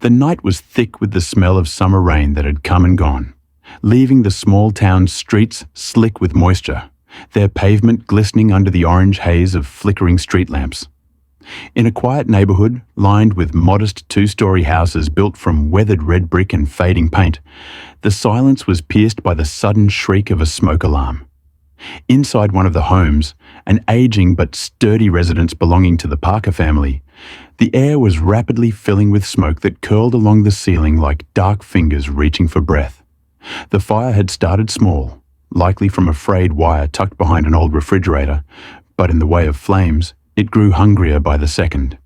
The night was thick with the smell of summer rain that had come and gone, leaving the small town's streets slick with moisture, their pavement glistening under the orange haze of flickering street lamps. In a quiet neighborhood lined with modest two-story houses built from weathered red brick and fading paint, the silence was pierced by the sudden shriek of a smoke alarm. Inside one of the homes, an aging but sturdy residence belonging to the Parker family, the air was rapidly filling with smoke that curled along the ceiling like dark fingers reaching for breath. The fire had started small, likely from a frayed wire tucked behind an old refrigerator, but in the way of flames, it grew hungrier by the second,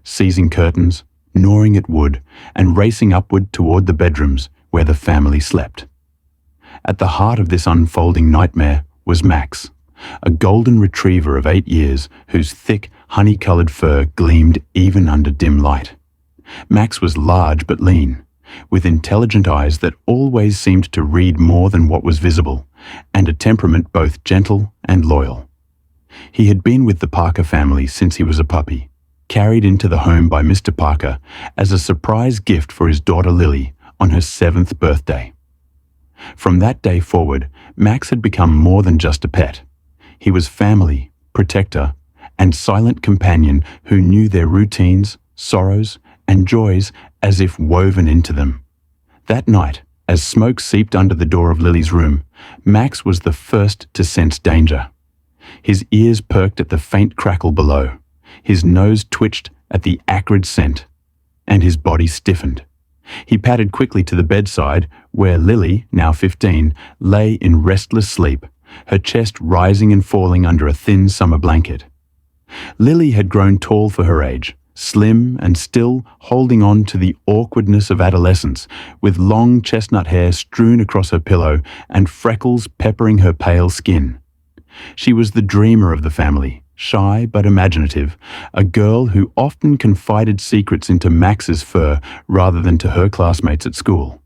seizing curtains, gnawing at wood, and racing upward toward the bedrooms where the family slept. At the heart of this unfolding nightmare was Max, a golden retriever of 8 years whose thick, honey-colored fur gleamed even under dim light. Max was large but lean, with intelligent eyes that always seemed to read more than what was visible, and a temperament both gentle and loyal. He had been with the Parker family since he was a puppy, carried into the home by Mr. Parker as a surprise gift for his daughter Lily on her 7th birthday. From that day forward, Max had become more than just a pet. He was family, protector, and silent companion who knew their routines, sorrows, and joys as if woven into them. That night, as smoke seeped under the door of Lily's room, Max was the first to sense danger. His ears perked at the faint crackle below, his nose twitched at the acrid scent, and his body stiffened. He padded quickly to the bedside, where Lily, now 15, lay in restless sleep, her chest rising and falling under a thin summer blanket. Lily had grown tall for her age, slim and still holding on to the awkwardness of adolescence, with long chestnut hair strewn across her pillow and freckles peppering her pale skin. She was the dreamer of the family, shy but imaginative, a girl who often confided secrets into Max's fur rather than to her classmates at school.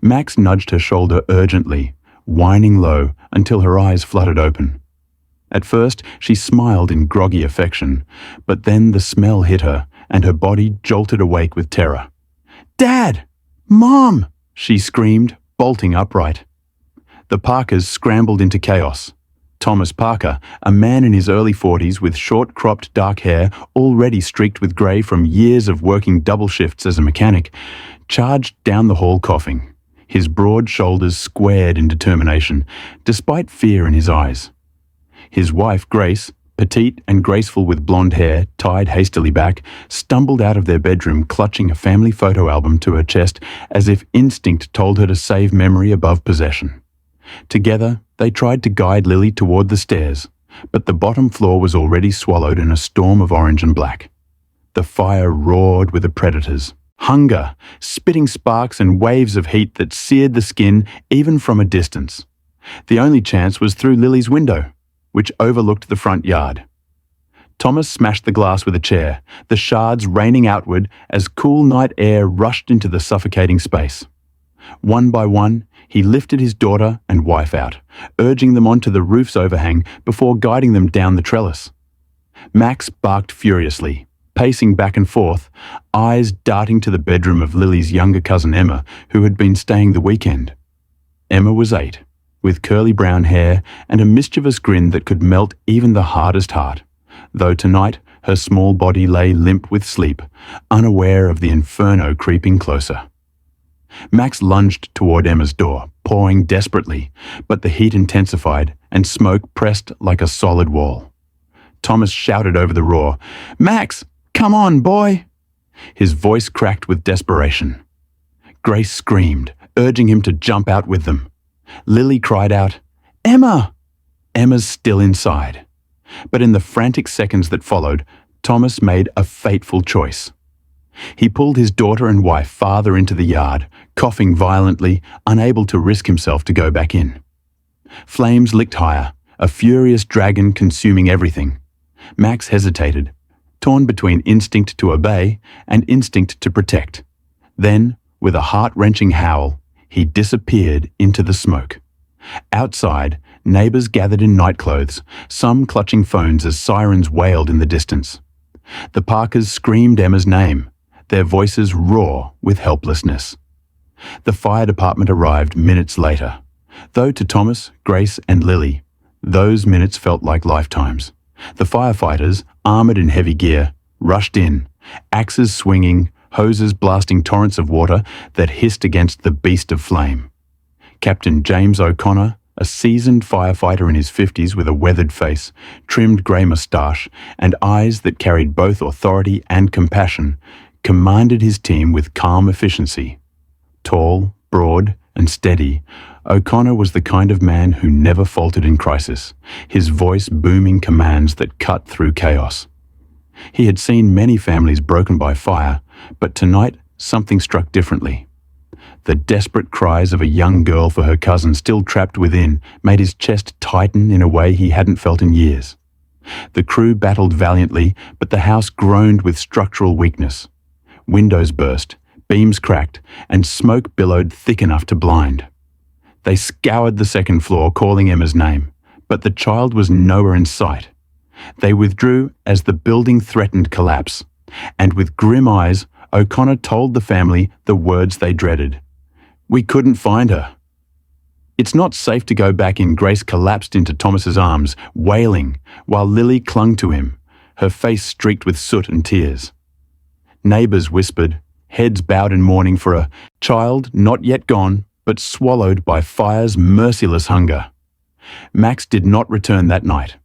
Max nudged her shoulder urgently, whining low until her eyes fluttered open. At first, she smiled in groggy affection, but then the smell hit her, and her body jolted awake with terror. "Dad! Mom!" she screamed, bolting upright. The Parkers scrambled into chaos. Thomas Parker, a man in his early 40s with short-cropped dark hair already streaked with grey from years of working double shifts as a mechanic, charged down the hall coughing, his broad shoulders squared in determination, despite fear in his eyes. His wife, Grace, petite and graceful with blonde hair tied hastily back, stumbled out of their bedroom clutching a family photo album to her chest as if instinct told her to save memory above possession. Together, they tried to guide Lily toward the stairs, but the bottom floor was already swallowed in a storm of orange and black. The fire roared with the predators. Hunger, spitting sparks and waves of heat that seared the skin even from a distance. The only chance was through Lily's window, which overlooked the front yard. Thomas smashed the glass with a chair, the shards raining outward as cool night air rushed into the suffocating space. One by one, he lifted his daughter and wife out, urging them onto the roof's overhang before guiding them down the trellis. Max barked furiously, pacing back and forth, eyes darting to the bedroom of Lily's younger cousin Emma, who had been staying the weekend. Emma was 8, with curly brown hair and a mischievous grin that could melt even the hardest heart, though tonight her small body lay limp with sleep, unaware of the inferno creeping closer. Max lunged toward Emma's door, pawing desperately, but the heat intensified and smoke pressed like a solid wall. Thomas shouted over the roar, "Max, come on, boy!" His voice cracked with desperation. Grace screamed, urging him to jump out with them. Lily cried out, "Emma!" Emma's still inside. But in the frantic seconds that followed, Thomas made a fateful choice. He pulled his daughter and wife farther into the yard, coughing violently, unable to risk himself to go back in. Flames licked higher, a furious dragon consuming everything. Max hesitated, torn between instinct to obey and instinct to protect. Then, with a heart-wrenching howl, he disappeared into the smoke. Outside, neighbors gathered in nightclothes, some clutching phones as sirens wailed in the distance. The Parkers screamed Emma's name, their voices raw with helplessness. The fire department arrived minutes later, though to Thomas, Grace, and Lily, those minutes felt like lifetimes. The firefighters, armored in heavy gear, rushed in, axes swinging, hoses blasting torrents of water that hissed against the beast of flame. Captain James O'Connor, a seasoned firefighter in his 50s with a weathered face, trimmed grey moustache, and eyes that carried both authority and compassion, commanded his team with calm efficiency. Tall, broad, and steady, O'Connor was the kind of man who never faltered in crisis, his voice booming commands that cut through chaos. He had seen many families broken by fire, but tonight something struck differently. The desperate cries of a young girl for her cousin still trapped within made his chest tighten in a way he hadn't felt in years. The crew battled valiantly, but the house groaned with structural weakness. Windows burst, beams cracked, and smoke billowed thick enough to blind. They scoured the second floor, calling Emma's name, but the child was nowhere in sight. They withdrew as the building threatened collapse, and with grim eyes, O'Connor told the family the words they dreaded. "We couldn't find her." "It's not safe to go back in." Grace collapsed into Thomas's arms, wailing, while Lily clung to him, her face streaked with soot and tears. Neighbours whispered, heads bowed in mourning for a child not yet gone, but swallowed by fire's merciless hunger. Max did not return that night.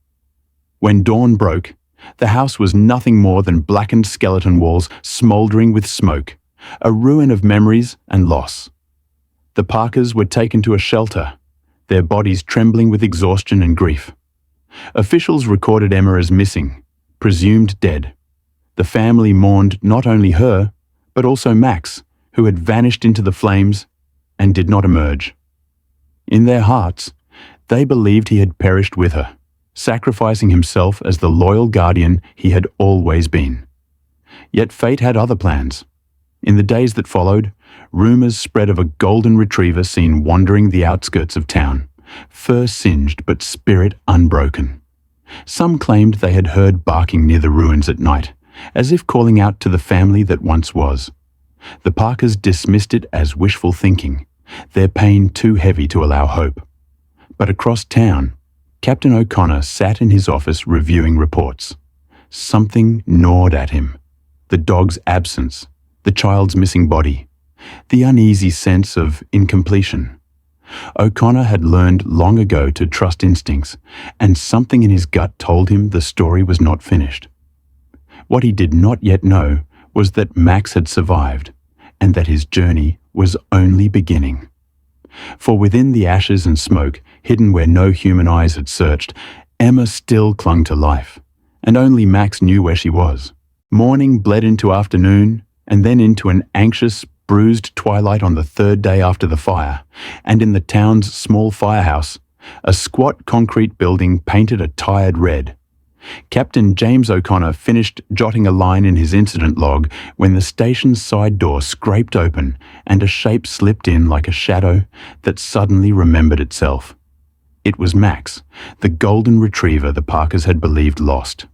When dawn broke, the house was nothing more than blackened skeleton walls smouldering with smoke, a ruin of memories and loss. The Parkers were taken to a shelter, their bodies trembling with exhaustion and grief. Officials recorded Emma as missing, presumed dead. The family mourned not only her, but also Max, who had vanished into the flames and did not emerge. In their hearts, they believed he had perished with her, sacrificing himself as the loyal guardian he had always been. Yet fate had other plans. In the days that followed, rumours spread of a golden retriever seen wandering the outskirts of town, fur singed but spirit unbroken. Some claimed they had heard barking near the ruins at night, as if calling out to the family that once was. The Parkers dismissed it as wishful thinking, their pain too heavy to allow hope. But across town, Captain O'Connor sat in his office reviewing reports. Something gnawed at him. The dog's absence, the child's missing body, the uneasy sense of incompletion. O'Connor had learned long ago to trust instincts, and something in his gut told him the story was not finished. What he did not yet know was that Max had survived, and that his journey was only beginning. For within the ashes and smoke, hidden where no human eyes had searched, Emma still clung to life, and only Max knew where she was. Morning bled into afternoon, and then into an anxious, bruised twilight on the third day after the fire, and in the town's small firehouse, a squat concrete building painted a tired red. Captain James O'Connor finished jotting a line in his incident log when the station's side door scraped open and a shape slipped in like a shadow that suddenly remembered itself. It was Max, the golden retriever the Parkers had believed lost.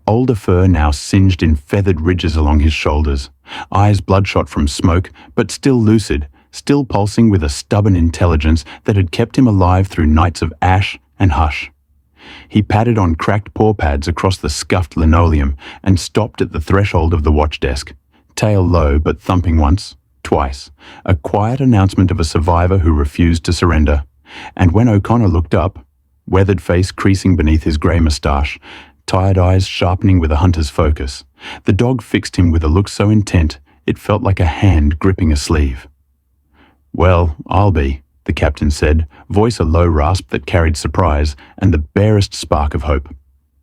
Older fur now singed in feathered ridges along his shoulders, eyes bloodshot from smoke, but still lucid, still pulsing with a stubborn intelligence that had kept him alive through nights of ash and hush. He patted on cracked paw pads across the scuffed linoleum and stopped at the threshold of the watch desk, tail low but thumping once, twice, a quiet announcement of a survivor who refused to surrender. And when O'Connor looked up, weathered face creasing beneath his grey moustache, tired eyes sharpening with a hunter's focus, the dog fixed him with a look so intent it felt like a hand gripping a sleeve. "Well, I'll be," the captain said, voice a low rasp that carried surprise and the barest spark of hope.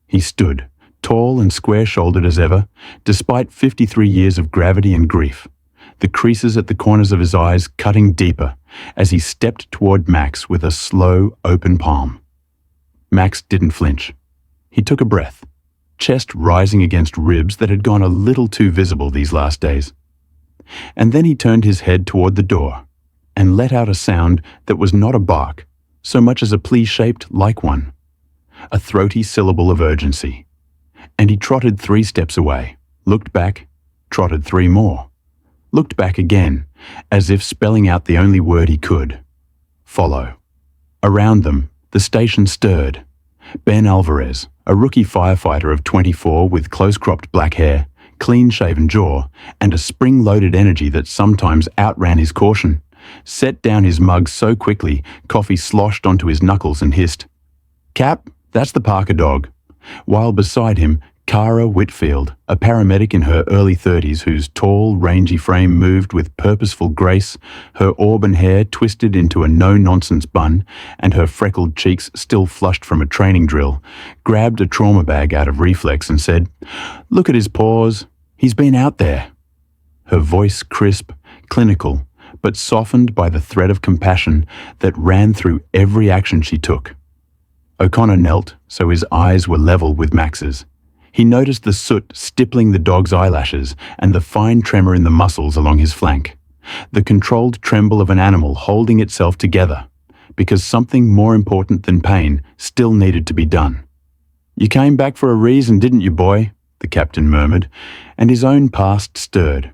He stood, tall and square-shouldered as ever, despite 53 years of gravity and grief, the creases at the corners of his eyes cutting deeper as he stepped toward Max with a slow, open palm. Max didn't flinch. He took a breath, chest rising against ribs that had gone a little too visible these last days. And then he turned his head toward the door and let out a sound that was not a bark, so much as a plea shaped like one, a throaty syllable of urgency. And he trotted 3 steps away, looked back, trotted 3 more, looked back again, as if spelling out the only word he could. Follow. Around them, the station stirred. Ben Alvarez, a rookie firefighter of 24 with close-cropped black hair, clean-shaven jaw, and a spring-loaded energy that sometimes outran his caution, set down his mug so quickly coffee sloshed onto his knuckles and hissed, "Cap, that's the Parker dog," while beside him, Cara Whitfield, a paramedic in her early 30s whose tall, rangy frame moved with purposeful grace, her auburn hair twisted into a no-nonsense bun, and her freckled cheeks still flushed from a training drill, grabbed a trauma bag out of reflex and said, "Look at his paws. He's been out there." Her voice crisp, clinical, but softened by the thread of compassion that ran through every action she took. O'Connor knelt so his eyes were level with Max's. He noticed the soot stippling the dog's eyelashes and the fine tremor in the muscles along his flank, the controlled tremble of an animal holding itself together, because something more important than pain still needed to be done. "You came back for a reason, didn't you, boy?" the captain murmured, and his own past stirred.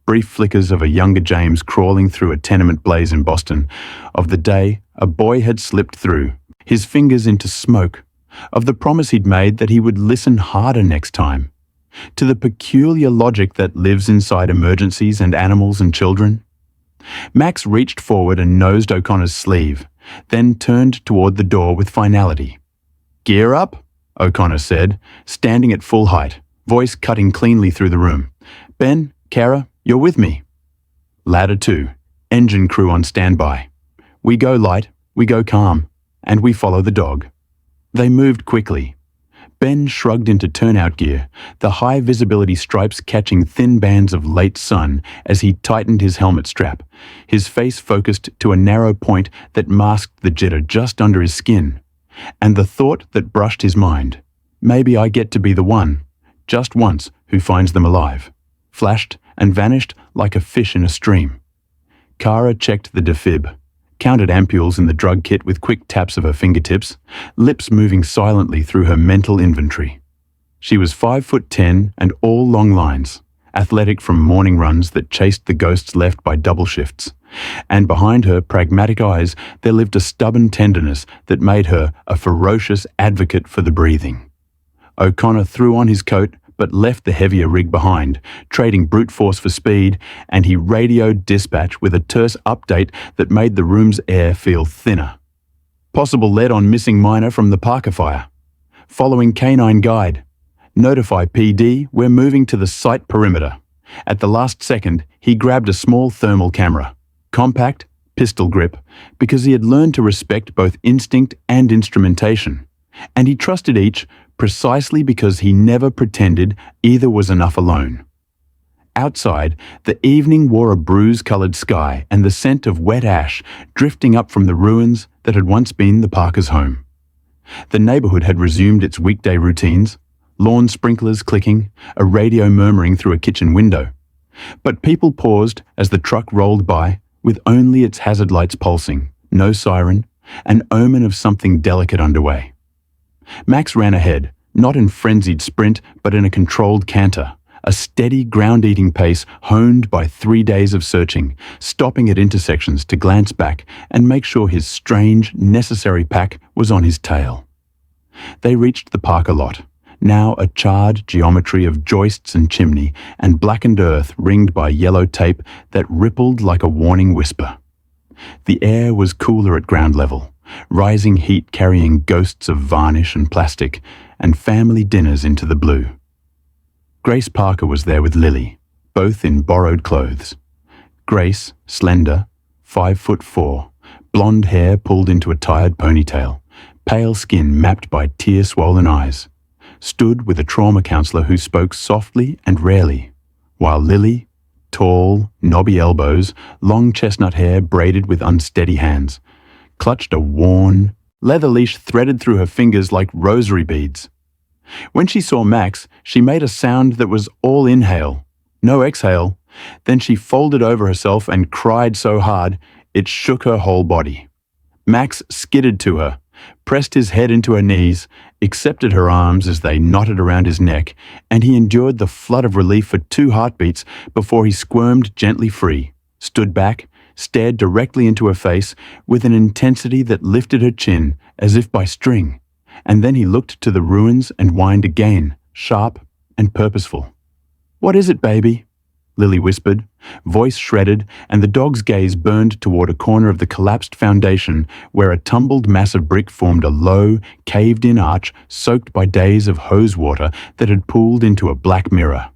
Brief flickers of a younger James crawling through a tenement blaze in Boston, of the day a boy had slipped through, his fingers into smoke, of the promise he'd made that he would listen harder next time, to the peculiar logic that lives inside emergencies and animals and children. Max reached forward and nosed O'Connor's sleeve, then turned toward the door with finality. "Gear up," O'Connor said, standing at full height, voice cutting cleanly through the room. "Ben, Cara, you're with me." Ladder 2, engine crew on standby. We go light, we go calm, and we follow the dog. They moved quickly. Ben shrugged into turnout gear, the high visibility stripes catching thin bands of late sun as he tightened his helmet strap, his face focused to a narrow point that masked the jitter just under his skin. And the thought that brushed his mind, maybe I get to be the one, just once, who finds them alive, flashed and vanished like a fish in a stream. Cara checked the defib, counted ampules in the drug kit with quick taps of her fingertips, lips moving silently through her mental inventory. She was 5'10" and all long lines, athletic from morning runs that chased the ghosts left by double shifts, and behind her pragmatic eyes there lived a stubborn tenderness that made her a ferocious advocate for the breathing. O'Connor threw on his coat but left the heavier rig behind, trading brute force for speed, and he radioed dispatch with a terse update that made the room's air feel thinner. "Possible lead on missing miner from the Parker fire. Following canine guide. Notify PD, we're moving to the site perimeter." At the last second, he grabbed a small thermal camera, compact, pistol grip, because he had learned to respect both instinct and instrumentation, and he trusted each precisely because he never pretended either was enough alone. Outside, the evening wore a bruise-colored sky and the scent of wet ash drifting up from the ruins that had once been the Parkers' home. The neighborhood had resumed its weekday routines, lawn sprinklers clicking, a radio murmuring through a kitchen window. But people paused as the truck rolled by, with only its hazard lights pulsing, no siren, an omen of something delicate underway. Max ran ahead, not in frenzied sprint, but in a controlled canter, a steady ground-eating pace honed by 3 days of searching, stopping at intersections to glance back and make sure his strange, necessary pack was on his tail. They reached the Parker lot, now a charred geometry of joists and chimney and blackened earth ringed by yellow tape that rippled like a warning whisper. The air was cooler at ground level, rising heat carrying ghosts of varnish and plastic, and family dinners into the blue. Grace Parker was there with Lily, both in borrowed clothes. Grace, slender, 5'4", blonde hair pulled into a tired ponytail, pale skin mapped by tear-swollen eyes, stood with a trauma counselor who spoke softly and rarely, while Lily, tall, knobby elbows, long chestnut hair braided with unsteady hands, clutched a worn, leather leash threaded through her fingers like rosary beads. When she saw Max, she made a sound that was all inhale, no exhale. Then she folded over herself and cried so hard it shook her whole body. Max skidded to her, pressed his head into her knees, accepted her arms as they knotted around his neck, and he endured the flood of relief for 2 heartbeats before he squirmed gently free, stood back, stared directly into her face with an intensity that lifted her chin as if by string, and then he looked to the ruins and whined again, sharp and purposeful. "What is it, baby?" Lily whispered, voice shredded, and the dog's gaze burned toward a corner of the collapsed foundation where a tumbled mass of brick formed a low, caved-in arch soaked by days of hose water that had pooled into a black mirror.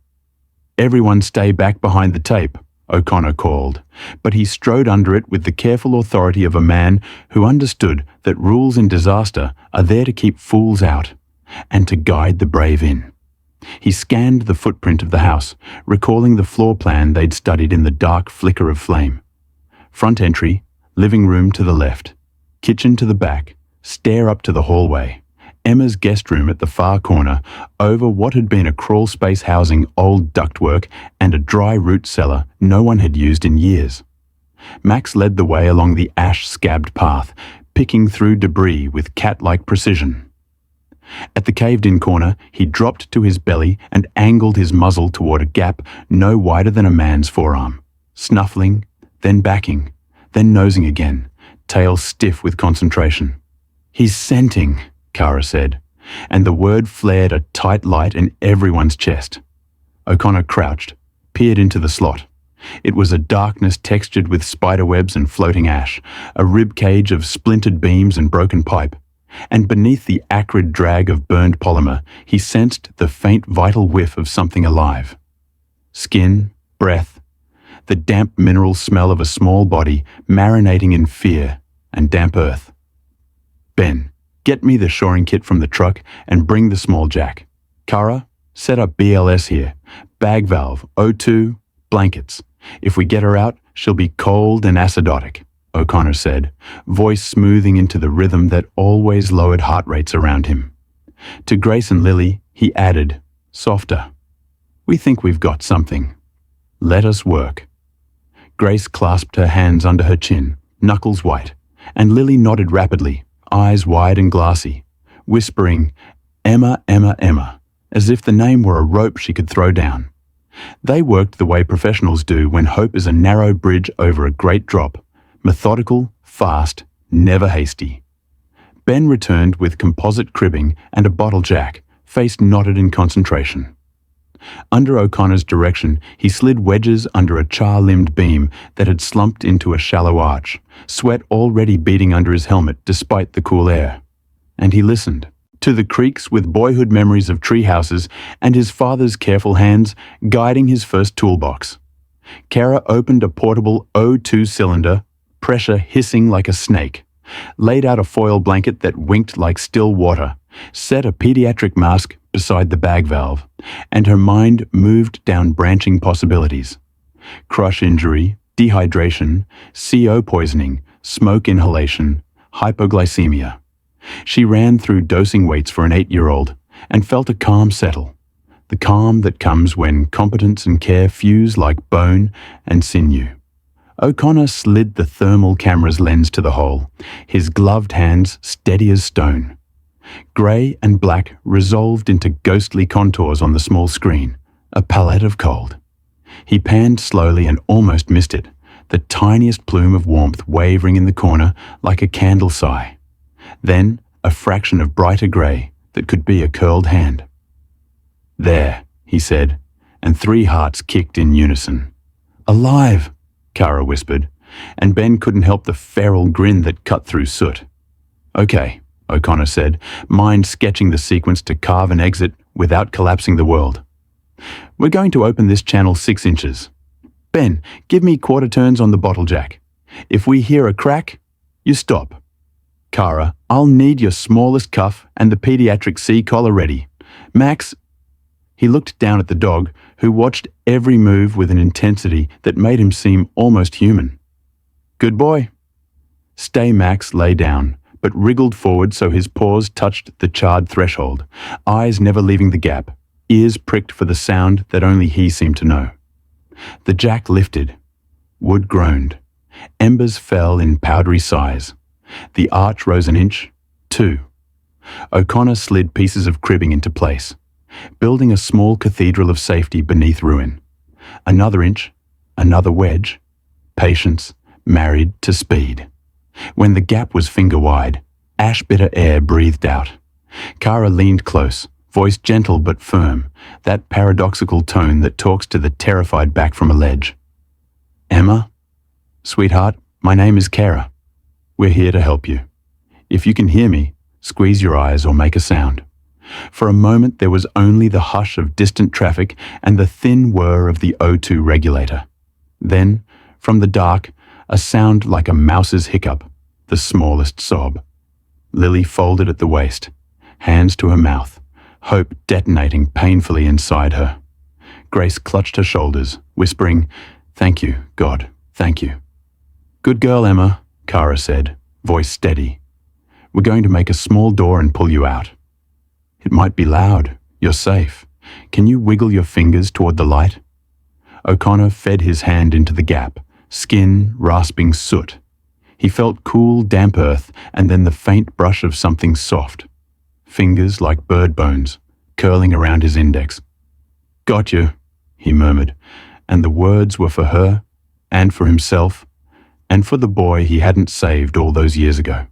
"Everyone stay back behind the tape," O'Connor called, but he strode under it with the careful authority of a man who understood that rules in disaster are there to keep fools out and to guide the brave in. He scanned the footprint of the house, recalling the floor plan they'd studied in the dark flicker of flame. Front entry, living room to the left, kitchen to the back, stair up to the hallway, Emma's guest room at the far corner, over what had been a crawl space housing old ductwork and a dry root cellar no one had used in years. Max led the way along the ash-scabbed path, picking through debris with cat-like precision. At the caved-in corner, he dropped to his belly and angled his muzzle toward a gap no wider than a man's forearm, snuffling, then backing, then nosing again, tail stiff with concentration. "He's scenting," Kara said, and the word flared a tight light in everyone's chest. O'Connor crouched, peered into the slot. It was a darkness textured with spiderwebs and floating ash, a rib cage of splintered beams and broken pipe. And beneath the acrid drag of burned polymer, he sensed the faint vital whiff of something alive. Skin, breath, the damp mineral smell of a small body marinating in fear and damp earth. "Ben, get me the shoring kit from the truck and bring the small jack. Kara, set up BLS here. Bag valve, O2, blankets. If we get her out, she'll be cold and acidotic," O'Connor said, voice smoothing into the rhythm that always lowered heart rates around him. To Grace and Lily, he added, softer, "We think we've got something. Let us work." Grace clasped her hands under her chin, knuckles white, and Lily nodded rapidly, eyes wide and glassy, whispering, "Emma, Emma, Emma," as if the name were a rope she could throw down. They worked the way professionals do when hope is a narrow bridge over a great drop, methodical, fast, never hasty. Ben returned with composite cribbing and a bottle jack, face knotted in concentration. Under O'Connor's direction, he slid wedges under a char-limbed beam that had slumped into a shallow arch, sweat already beating under his helmet despite the cool air. And he listened to the creaks with boyhood memories of tree houses and his father's careful hands guiding his first toolbox. Kara opened a portable O2 cylinder, pressure hissing like a snake, laid out a foil blanket that winked like still water, set a pediatric mask beside the bag valve, and her mind moved down branching possibilities. Crush injury, dehydration, CO poisoning, smoke inhalation, hypoglycemia. She ran through dosing weights for an 8-year-old and felt a calm settle, the calm that comes when competence and care fuse like bone and sinew. O'Connor slid the thermal camera's lens to the hole, his gloved hands steady as stone. Grey and black resolved into ghostly contours on the small screen, a palette of cold. He panned slowly and almost missed it, the tiniest plume of warmth wavering in the corner like a candle sigh. Then a fraction of brighter grey that could be a curled hand. "There," he said, and 3 hearts kicked in unison. "Alive!" Kara whispered, and Ben couldn't help the feral grin that cut through soot. "Okay," O'Connor said, mind sketching the sequence to carve an exit without collapsing the world. "We're going to open this channel 6 inches. Ben, give me quarter turns on the bottle jack. If we hear a crack, you stop. Kara, I'll need your smallest cuff and the pediatric C-collar ready. Max..." He looked down at the dog, who watched every move with an intensity that made him seem almost human. "Good boy." Stay Max lay down, but wriggled forward so his paws touched the charred threshold, eyes never leaving the gap, ears pricked for the sound that only he seemed to know. The jack lifted. Wood groaned. Embers fell in powdery sighs. The arch rose an inch, 2. O'Connor slid pieces of cribbing into place, building a small cathedral of safety beneath ruin. Another inch, another wedge. Patience married to speed. When the gap was finger-wide, ash-bitter air breathed out. Kara leaned close, voice gentle but firm, that paradoxical tone that talks to the terrified back from a ledge. "Emma? Sweetheart, my name is Kara. We're here to help you. If you can hear me, squeeze your eyes or make a sound." For a moment there was only the hush of distant traffic and the thin whir of the O2 regulator. Then, from the dark, a sound like a mouse's hiccup, the smallest sob. Lily folded at the waist, hands to her mouth, hope detonating painfully inside her. Grace clutched her shoulders, whispering, "Thank you, God, thank you." "Good girl, Emma," Kara said, voice steady. "We're going to make a small door and pull you out. It might be loud. You're safe. Can you wiggle your fingers toward the light?" O'Connor fed his hand into the gap, skin rasping soot. He felt cool, damp earth and then the faint brush of something soft. Fingers like bird bones, curling around his index. "Got you," he murmured, and the words were for her, and for himself, and for the boy he hadn't saved all those years ago.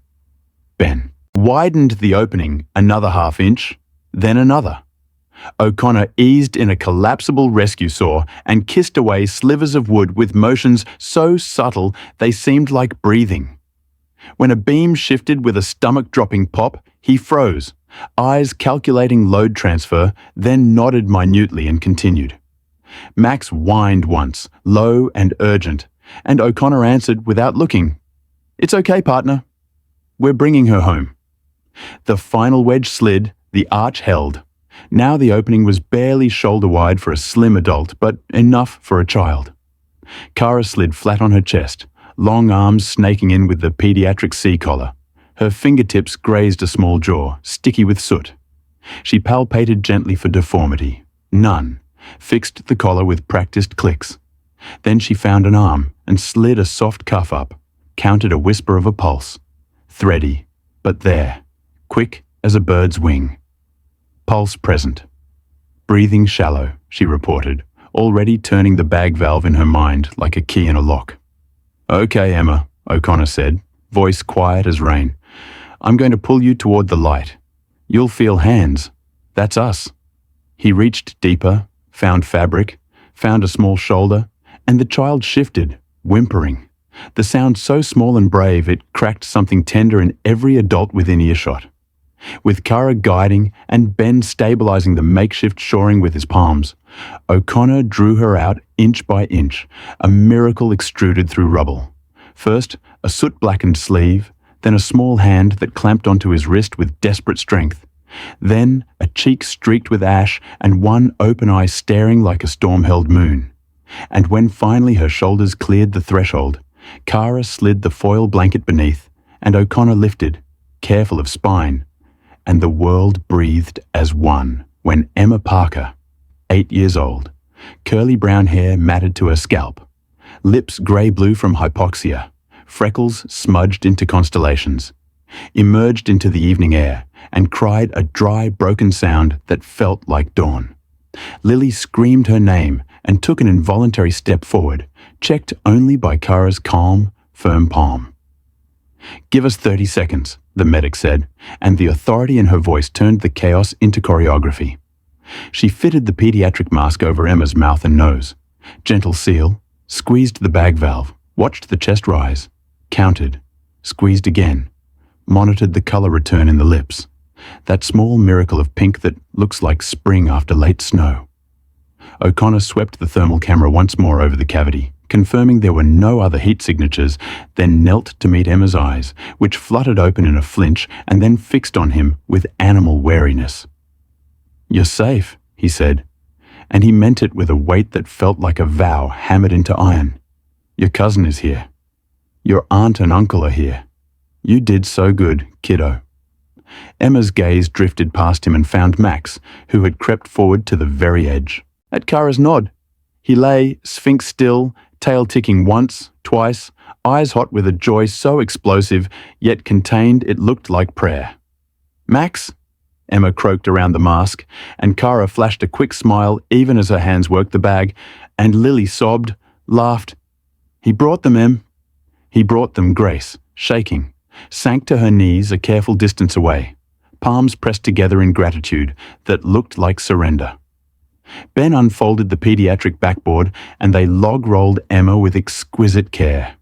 Ben widened the opening another half inch, then another. O'Connor eased in a collapsible rescue saw and kissed away slivers of wood with motions so subtle they seemed like breathing. When a beam shifted with a stomach-dropping pop, he froze, eyes calculating load transfer, then nodded minutely and continued. Max whined once, low and urgent, and O'Connor answered without looking. "It's okay, partner. We're bringing her home." The final wedge slid, the arch held. Now the opening was barely shoulder-wide for a slim adult, but enough for a child. Kara slid flat on her chest, long arms snaking in with the pediatric C-collar. Her fingertips grazed a small jaw, sticky with soot. She palpated gently for deformity. None. Fixed the collar with practiced clicks. Then she found an arm and slid a soft cuff up, counted a whisper of a pulse. Thready, but there, quick as a bird's wing. Pulse present. "Breathing shallow," she reported, already turning the bag valve in her mind like a key in a lock. "Okay, Emma," O'Connor said, voice quiet as rain. "I'm going to pull you toward the light. You'll feel hands. That's us." He reached deeper, found fabric, found a small shoulder, and the child shifted, whimpering. The sound so small and brave it cracked something tender in every adult within earshot. With Kara guiding and Ben stabilizing the makeshift shoring with his palms, O'Connor drew her out inch by inch, a miracle extruded through rubble. First, a soot-blackened sleeve, then a small hand that clamped onto his wrist with desperate strength. Then a cheek streaked with ash and one open eye staring like a storm-held moon. And when finally her shoulders cleared the threshold, Kara slid the foil blanket beneath, and O'Connor lifted, careful of spine, and the world breathed as one when Emma Parker, 8 years old, curly brown hair matted to her scalp, lips grey-blue from hypoxia, freckles smudged into constellations, emerged into the evening air and cried a dry, broken sound that felt like dawn. Lily screamed her name and took an involuntary step forward, checked only by Kara's calm, firm palm. "Give us 30 seconds, the medic said, and the authority in her voice turned the chaos into choreography. She fitted the pediatric mask over Emma's mouth and nose, gentle seal, squeezed the bag valve, watched the chest rise, counted, squeezed again, monitored the color return in the lips, that small miracle of pink that looks like spring after late snow. O'Connor swept the thermal camera once more over the cavity, confirming there were no other heat signatures, then knelt to meet Emma's eyes, which fluttered open in a flinch and then fixed on him with animal wariness. "You're safe," he said, and he meant it with a weight that felt like a vow hammered into iron. "Your cousin is here. Your aunt and uncle are here. You did so good, kiddo." Emma's gaze drifted past him and found Max, who had crept forward to the very edge. At Kara's nod, he lay, sphinx still, tail ticking once, twice, eyes hot with a joy so explosive, yet contained it looked like prayer. "Max?" Emma croaked around the mask, and Kara flashed a quick smile even as her hands worked the bag, and Lily sobbed, laughed. "He brought them, Em." He brought them, Grace, shaking, sank to her knees a careful distance away, palms pressed together in gratitude that looked like surrender. Ben unfolded the pediatric backboard and they log-rolled Emma with exquisite care.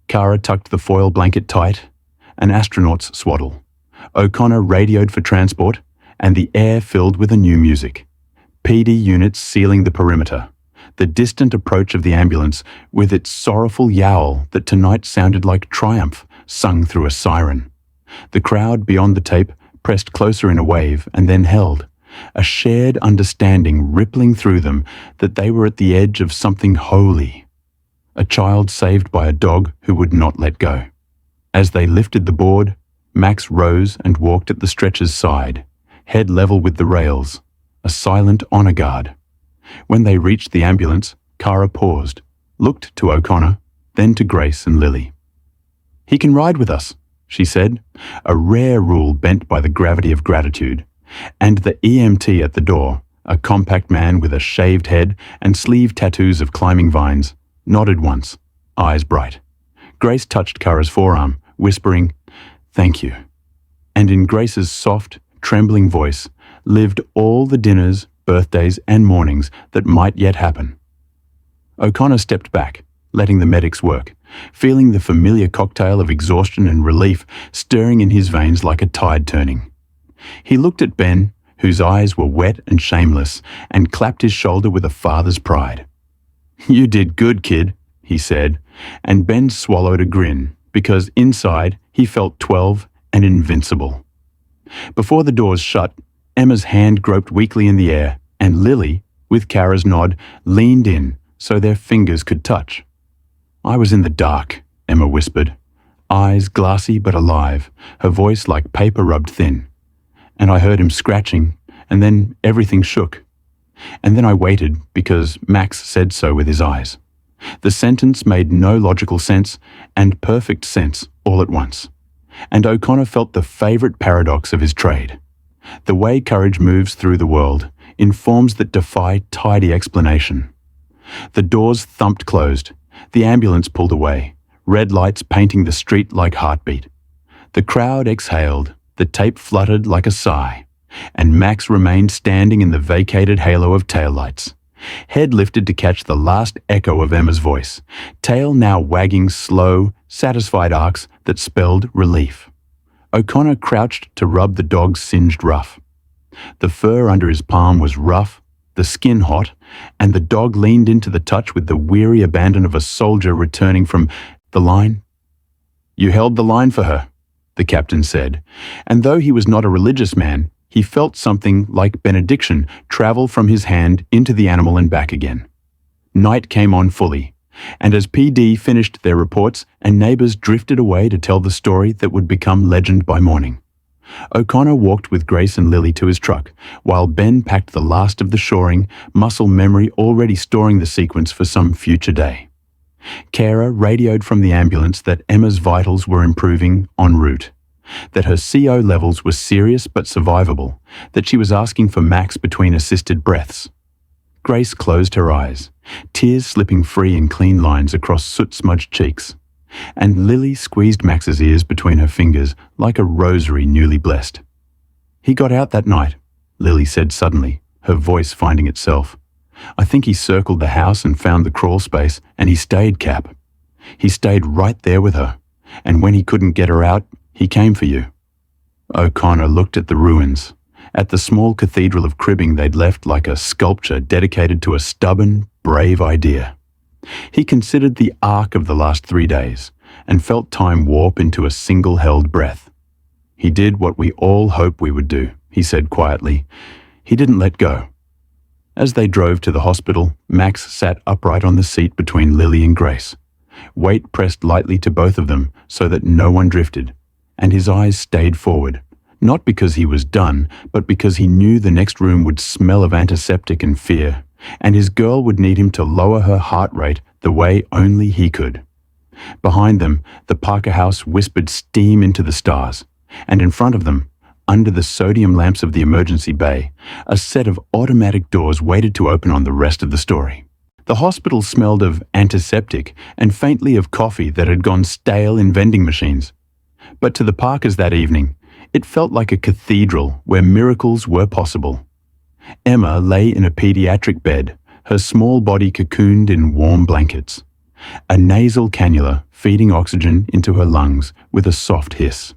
Kara tucked the foil blanket tight, an astronaut's swaddle. O'Connor radioed for transport, and the air filled with a new music. PD units sealing the perimeter, the distant approach of the ambulance with its sorrowful yowl that tonight sounded like triumph sung through a siren. The crowd beyond the tape pressed closer in a wave and then held, a shared understanding rippling through them that they were at the edge of something holy. A child saved by a dog who would not let go. As they lifted the board, Max rose and walked at the stretcher's side, head level with the rails, a silent honor guard. When they reached the ambulance, Kara paused, looked to O'Connor, then to Grace and Lily. "He can ride with us," she said, a rare rule bent by the gravity of gratitude, and the EMT at the door, a compact man with a shaved head and sleeve tattoos of climbing vines, nodded once, eyes bright. Grace touched Kara's forearm, whispering, "Thank you," and in Grace's soft, trembling voice lived all the dinners, birthdays, and mornings that might yet happen. O'Connor stepped back, letting the medics work, feeling the familiar cocktail of exhaustion and relief stirring in his veins like a tide turning. He looked at Ben, whose eyes were wet and shameless, and clapped his shoulder with a father's pride. "You did good, kid," he said, and Ben swallowed a grin, because inside he felt 12 and invincible. Before the doors shut, Emma's hand groped weakly in the air, and Lily, with Kara's nod, leaned in so their fingers could touch. "I was in the dark," Emma whispered, eyes glassy but alive, her voice like paper rubbed thin. "And I heard him scratching, and then everything shook. And then I waited because Max said so with his eyes." The sentence made no logical sense and perfect sense all at once. And O'Connor felt the favorite paradox of his trade. The way courage moves through the world, in forms that defy tidy explanation. The doors thumped closed, the ambulance pulled away, red lights painting the street like heartbeat. The crowd exhaled, the tape fluttered like a sigh, and Max remained standing in the vacated halo of taillights, head lifted to catch the last echo of Emma's voice, tail now wagging slow, satisfied arcs that spelled relief. O'Connor crouched to rub the dog's singed ruff. The fur under his palm was rough, the skin hot, and the dog leaned into the touch with the weary abandon of a soldier returning from the line. "You held the line for her," the captain said, and though he was not a religious man, he felt something like benediction travel from his hand into the animal and back again. Night came on fully, and as PD finished their reports and neighbours drifted away to tell the story that would become legend by morning, O'Connor walked with Grace and Lily to his truck, while Ben packed the last of the shoring, muscle memory already storing the sequence for some future day. Kara radioed from the ambulance that Emma's vitals were improving en route, that her CO levels were serious but survivable, that she was asking for Max between assisted breaths. Grace closed her eyes, tears slipping free in clean lines across soot-smudged cheeks, and Lily squeezed Max's ears between her fingers like a rosary newly blessed. "He got out that night," Lily said suddenly, her voice finding itself. "I think he circled the house and found the crawl space, and he stayed, Cap. He stayed right there with her, and when he couldn't get her out, he came for you." O'Connor looked at the ruins, at the small cathedral of cribbing they'd left like a sculpture dedicated to a stubborn, brave idea. He considered the arc of the last 3 days and felt time warp into a single held breath. "He did what we all hoped we would do," he said quietly. "He didn't let go." As they drove to the hospital, Max sat upright on the seat between Lily and Grace. Weight pressed lightly to both of them so that no one drifted, and his eyes stayed forward, not because he was done, but because he knew the next room would smell of antiseptic and fear, and his girl would need him to lower her heart rate the way only he could. Behind them, the Parker house whispered steam into the stars, and in front of them, under the sodium lamps of the emergency bay, a set of automatic doors waited to open on the rest of the story. The hospital smelled of antiseptic and faintly of coffee that had gone stale in vending machines. But to the Parkers that evening, it felt like a cathedral where miracles were possible. Emma lay in a pediatric bed, her small body cocooned in warm blankets. A nasal cannula feeding oxygen into her lungs with a soft hiss.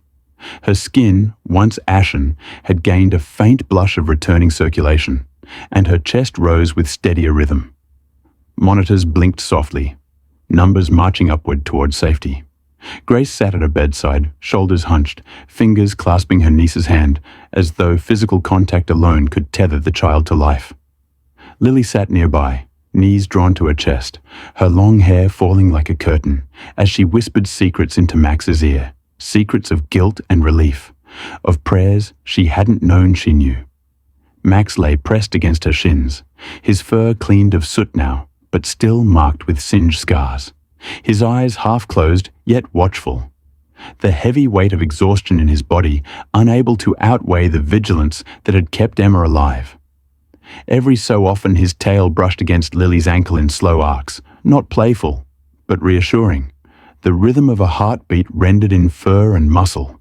Her skin, once ashen, had gained a faint blush of returning circulation, and her chest rose with steadier rhythm. Monitors blinked softly, numbers marching upward towards safety. Grace sat at her bedside, shoulders hunched, fingers clasping her niece's hand, as though physical contact alone could tether the child to life. Lily sat nearby, knees drawn to her chest, her long hair falling like a curtain, as she whispered secrets into Max's ear, secrets of guilt and relief, of prayers she hadn't known she knew. Max lay pressed against her shins, his fur cleaned of soot now, but still marked with singed scars. His eyes half closed, yet watchful. The heavy weight of exhaustion in his body unable to outweigh the vigilance that had kept Emma alive. Every so often his tail brushed against Lily's ankle in slow arcs, not playful, but reassuring, the rhythm of a heartbeat rendered in fur and muscle.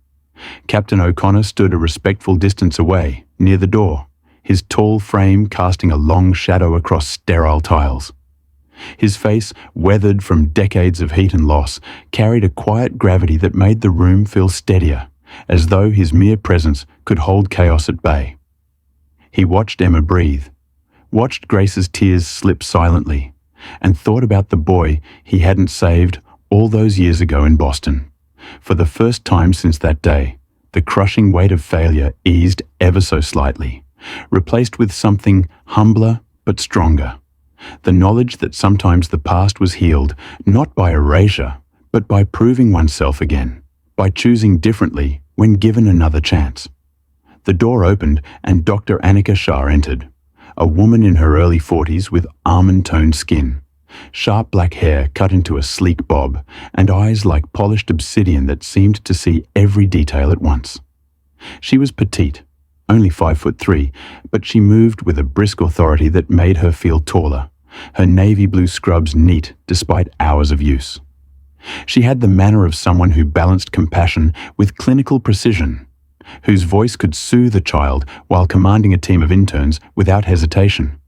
Captain O'Connor stood a respectful distance away, near the door, his tall frame casting a long shadow across sterile tiles. His face, weathered from decades of heat and loss, carried a quiet gravity that made the room feel steadier, as though his mere presence could hold chaos at bay. He watched Emma breathe, watched Grace's tears slip silently, and thought about the boy he hadn't saved all those years ago in Boston. For the first time since that day, the crushing weight of failure eased ever so slightly, replaced with something humbler but stronger. The knowledge that sometimes the past was healed, not by erasure, but by proving oneself again, by choosing differently when given another chance. The door opened and Dr. Annika Shah entered, a woman in her early 40s with almond-toned skin, sharp black hair cut into a sleek bob, and eyes like polished obsidian that seemed to see every detail at once. She was petite, only 5'3", but she moved with a brisk authority that made her feel taller, her navy blue scrubs neat despite hours of use. She had the manner of someone who balanced compassion with clinical precision, whose voice could soothe a child while commanding a team of interns without hesitation.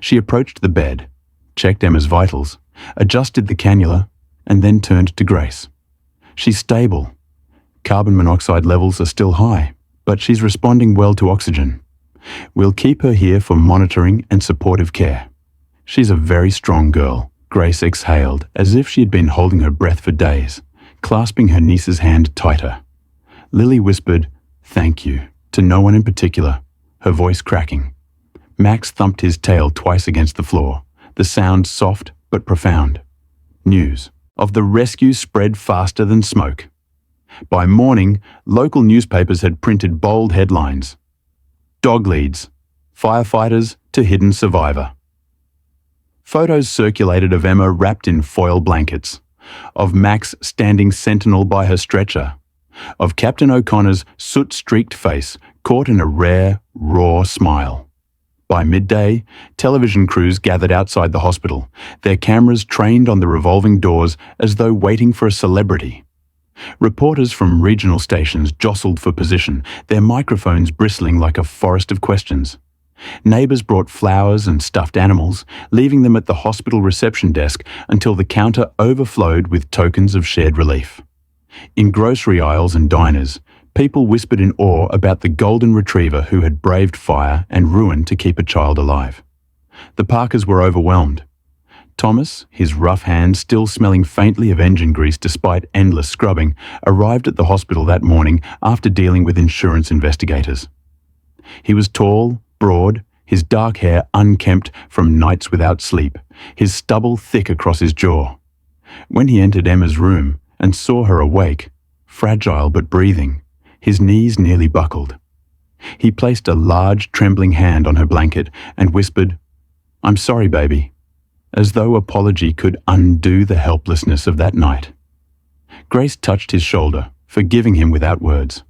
She approached the bed, checked Emma's vitals, adjusted the cannula, and then turned to Grace. She's stable. Carbon monoxide levels are still high, but she's responding well to oxygen. We'll keep her here for monitoring and supportive care. She's a very strong girl, Grace exhaled, as if she had been holding her breath for days, clasping her niece's hand tighter. Lily whispered, "Thank you," to no one in particular, her voice cracking. Max thumped his tail twice against the floor, the sound soft but profound. News of the rescue spread faster than smoke. By morning, local newspapers had printed bold headlines. Dog leads, firefighters to hidden survivor. Photos circulated of Emma wrapped in foil blankets, of Max standing sentinel by her stretcher, of Captain O'Connor's soot-streaked face caught in a rare, raw smile. By midday, television crews gathered outside the hospital, their cameras trained on the revolving doors as though waiting for a celebrity. Reporters from regional stations jostled for position, their microphones bristling like a forest of questions. Neighbors brought flowers and stuffed animals, leaving them at the hospital reception desk until the counter overflowed with tokens of shared relief. In grocery aisles and diners, people whispered in awe about the golden retriever who had braved fire and ruin to keep a child alive. The Parkers were overwhelmed. Thomas, his rough hands still smelling faintly of engine grease despite endless scrubbing, arrived at the hospital that morning after dealing with insurance investigators. He was tall, broad, his dark hair unkempt from nights without sleep, his stubble thick across his jaw. When he entered Emma's room and saw her awake, fragile but breathing, his knees nearly buckled. He placed a large, trembling hand on her blanket and whispered, "I'm sorry, baby," as though apology could undo the helplessness of that night. Grace touched his shoulder, forgiving him without words.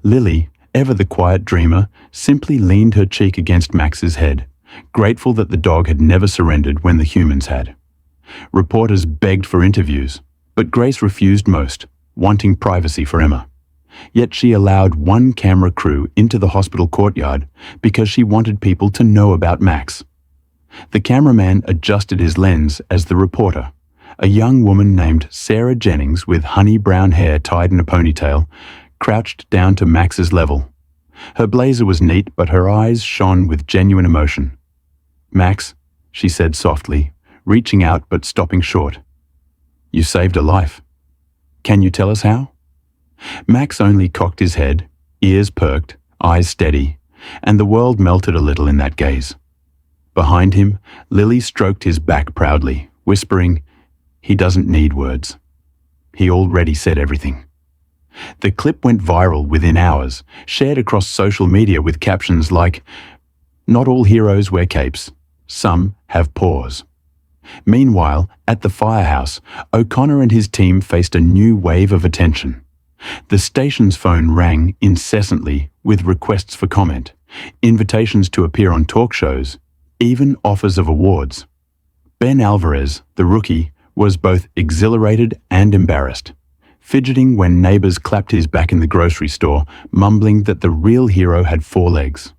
Lily, ever the quiet dreamer, simply leaned her cheek against Max's head, grateful that the dog had never surrendered when the humans had. Reporters begged for interviews, but Grace refused most, wanting privacy for Emma. Yet she allowed one camera crew into the hospital courtyard because she wanted people to know about Max. The cameraman adjusted his lens as the reporter, a young woman named Sarah Jennings with honey brown hair tied in a ponytail, crouched down to Max's level. Her blazer was neat, but her eyes shone with genuine emotion. "Max," she said softly, reaching out but stopping short. "You saved a life. Can you tell us how?" Max only cocked his head, ears perked, eyes steady, and the world melted a little in that gaze. Behind him, Lily stroked his back proudly, whispering, "He doesn't need words. He already said everything." The clip went viral within hours, shared across social media with captions like, "Not all heroes wear capes. Some have paws." Meanwhile, at the firehouse, O'Connor and his team faced a new wave of attention. The station's phone rang incessantly with requests for comment, invitations to appear on talk shows, even offers of awards. Ben Alvarez, the rookie, was both exhilarated and embarrassed, fidgeting when neighbors clapped his back in the grocery store, mumbling that the real hero had 4 legs.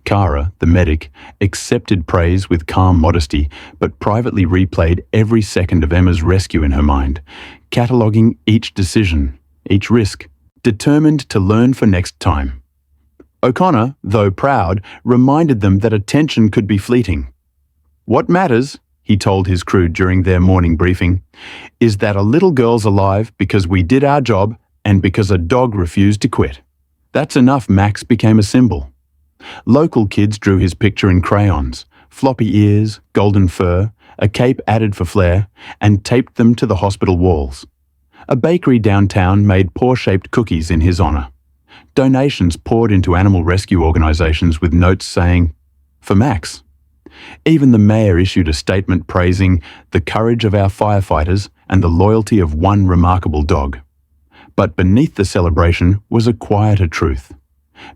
Kara, the medic, accepted praise with calm modesty, but privately replayed every second of Emma's rescue in her mind, cataloguing each decision, each risk, determined to learn for next time. O'Connor, though proud, reminded them that attention could be fleeting. "What matters," he told his crew during their morning briefing, "is that a little girl's alive because we did our job and because a dog refused to quit." That's enough. Max became a symbol. Local kids drew his picture in crayons, floppy ears, golden fur, a cape added for flair, and taped them to the hospital walls. A bakery downtown made paw-shaped cookies in his honor. Donations poured into animal rescue organizations with notes saying, "For Max." Even the mayor issued a statement praising the courage of our firefighters and the loyalty of one remarkable dog. But beneath the celebration was a quieter truth.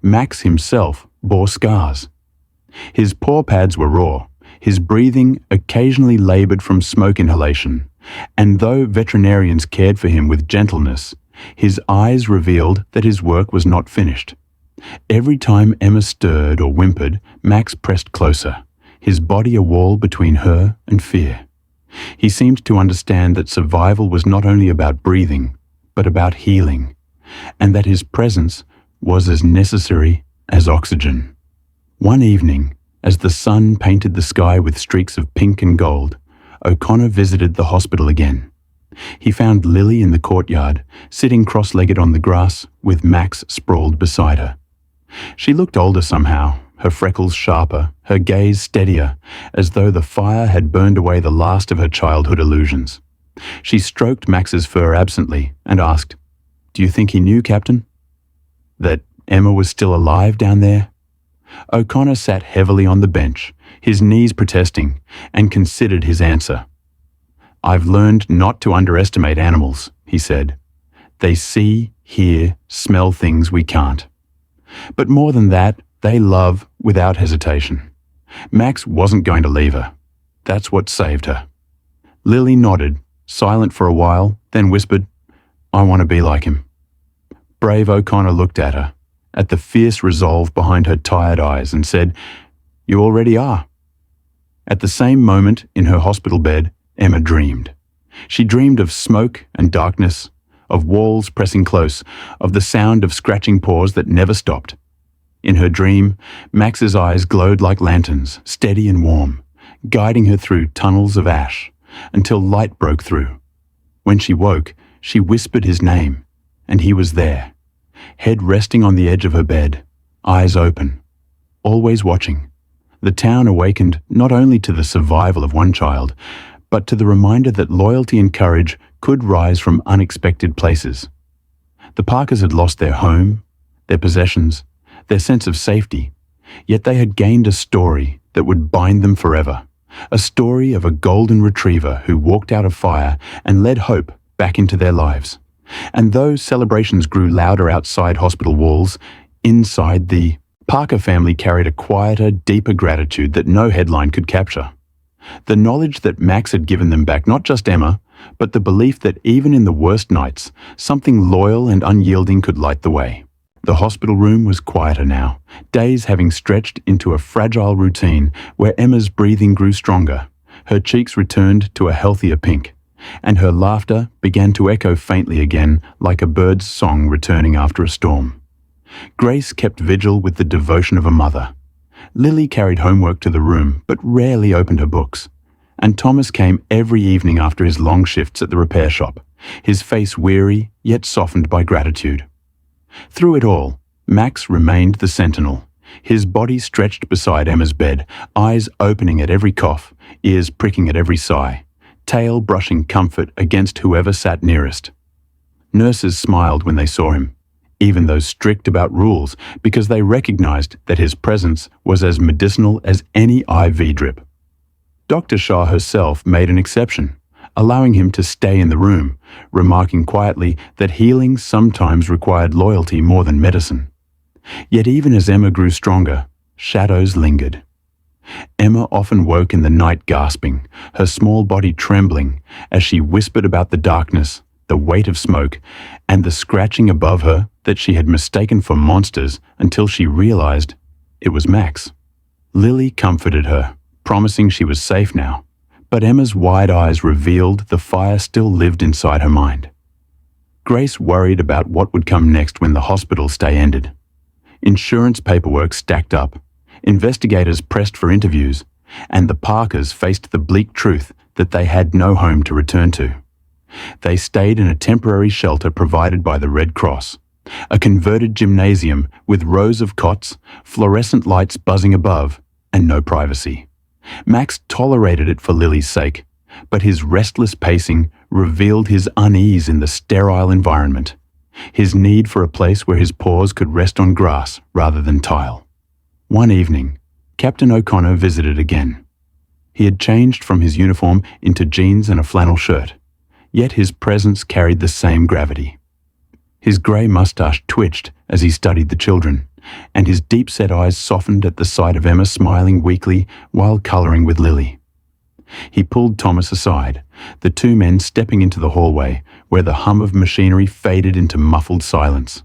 Max himself bore scars. His paw pads were raw, his breathing occasionally labored from smoke inhalation, and though veterinarians cared for him with gentleness, his eyes revealed that his work was not finished. Every time Emma stirred or whimpered, Max pressed closer, his body a wall between her and fear. He seemed to understand that survival was not only about breathing, but about healing, and that his presence was as necessary as oxygen. One evening, as the sun painted the sky with streaks of pink and gold, O'Connor visited the hospital again. He found Lily in the courtyard, sitting cross-legged on the grass, with Max sprawled beside her. She looked older somehow, her freckles sharper, her gaze steadier, as though the fire had burned away the last of her childhood illusions. She stroked Max's fur absently and asked, "Do you think he knew, Captain? That Emma was still alive down there?" O'Connor sat heavily on the bench, his knees protesting, and considered his answer. "I've learned not to underestimate animals," he said. "They see, hear, smell things we can't. But more than that, they love without hesitation. Max wasn't going to leave her. That's what saved her." Lily nodded, silent for a while, then whispered, "I want to be like him." Brave O'Connor looked at her, at the fierce resolve behind her tired eyes, and said, "You already are." At the same moment, in her hospital bed, Emma dreamed. She dreamed of smoke and darkness, of walls pressing close, of the sound of scratching paws that never stopped. In her dream, Max's eyes glowed like lanterns, steady and warm, guiding her through tunnels of ash, until light broke through. When she woke, she whispered his name, and he was there, head resting on the edge of her bed, eyes open, always watching. The town awakened not only to the survival of one child, but to the reminder that loyalty and courage could rise from unexpected places. The Parkers had lost their home, their possessions, their sense of safety, yet they had gained a story that would bind them forever, a story of a golden retriever who walked out of fire and led hope back into their lives. And though celebrations grew louder outside hospital walls, Inside, the Parker family carried a quieter, deeper gratitude that no headline could capture. The knowledge that Max had given them back not just Emma, but the belief that even in the worst nights, something loyal and unyielding could light the way. The hospital room was quieter now, days having stretched into a fragile routine where Emma's breathing grew stronger, her cheeks returned to a healthier pink, and her laughter began to echo faintly again like a bird's song returning after a storm. Grace kept vigil with the devotion of a mother. Lily carried homework to the room but rarely opened her books, and Thomas came every evening after his long shifts at the repair shop, his face weary yet softened by gratitude. Through it all, Max remained the sentinel, his body stretched beside Emma's bed, eyes opening at every cough, ears pricking at every sigh, tail brushing comfort against whoever sat nearest. Nurses smiled when they saw him, even those strict about rules, because they recognized that his presence was as medicinal as any IV drip. Dr. Shah herself made an exception, allowing him to stay in the room, remarking quietly that healing sometimes required loyalty more than medicine. Yet even as Emma grew stronger, shadows lingered. Emma often woke in the night gasping, her small body trembling as she whispered about the darkness, the weight of smoke, and the scratching above her that she had mistaken for monsters until she realized it was Max. Lily comforted her, promising she was safe now, but Emma's wide eyes revealed the fire still lived inside her mind. Grace worried about what would come next when the hospital stay ended. Insurance paperwork stacked up, investigators pressed for interviews, and the Parkers faced the bleak truth that they had no home to return to. They stayed in a temporary shelter provided by the Red Cross, a converted gymnasium with rows of cots, fluorescent lights buzzing above, and no privacy. Max tolerated it for Lily's sake, but his restless pacing revealed his unease in the sterile environment, his need for a place where his paws could rest on grass rather than tile. One evening, Captain O'Connor visited again. He had changed from his uniform into jeans and a flannel shirt, yet his presence carried the same gravity. His grey mustache twitched as he studied the children, and his deep-set eyes softened at the sight of Emma smiling weakly while colouring with Lily. He pulled Thomas aside, the two men stepping into the hallway, where the hum of machinery faded into muffled silence.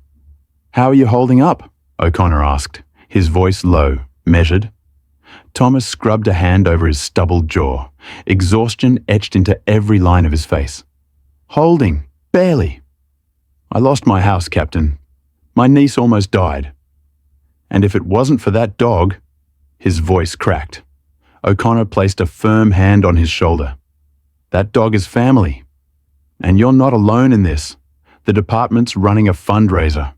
"How are you holding up?" O'Connor asked, his voice low, measured. Thomas scrubbed a hand over his stubbled jaw, exhaustion etched into every line of his face. "Holding, barely. I lost my house, Captain. My niece almost died. And if it wasn't for that dog," his voice cracked. O'Connor placed a firm hand on his shoulder. "That dog is family. And you're not alone in this. The department's running a fundraiser.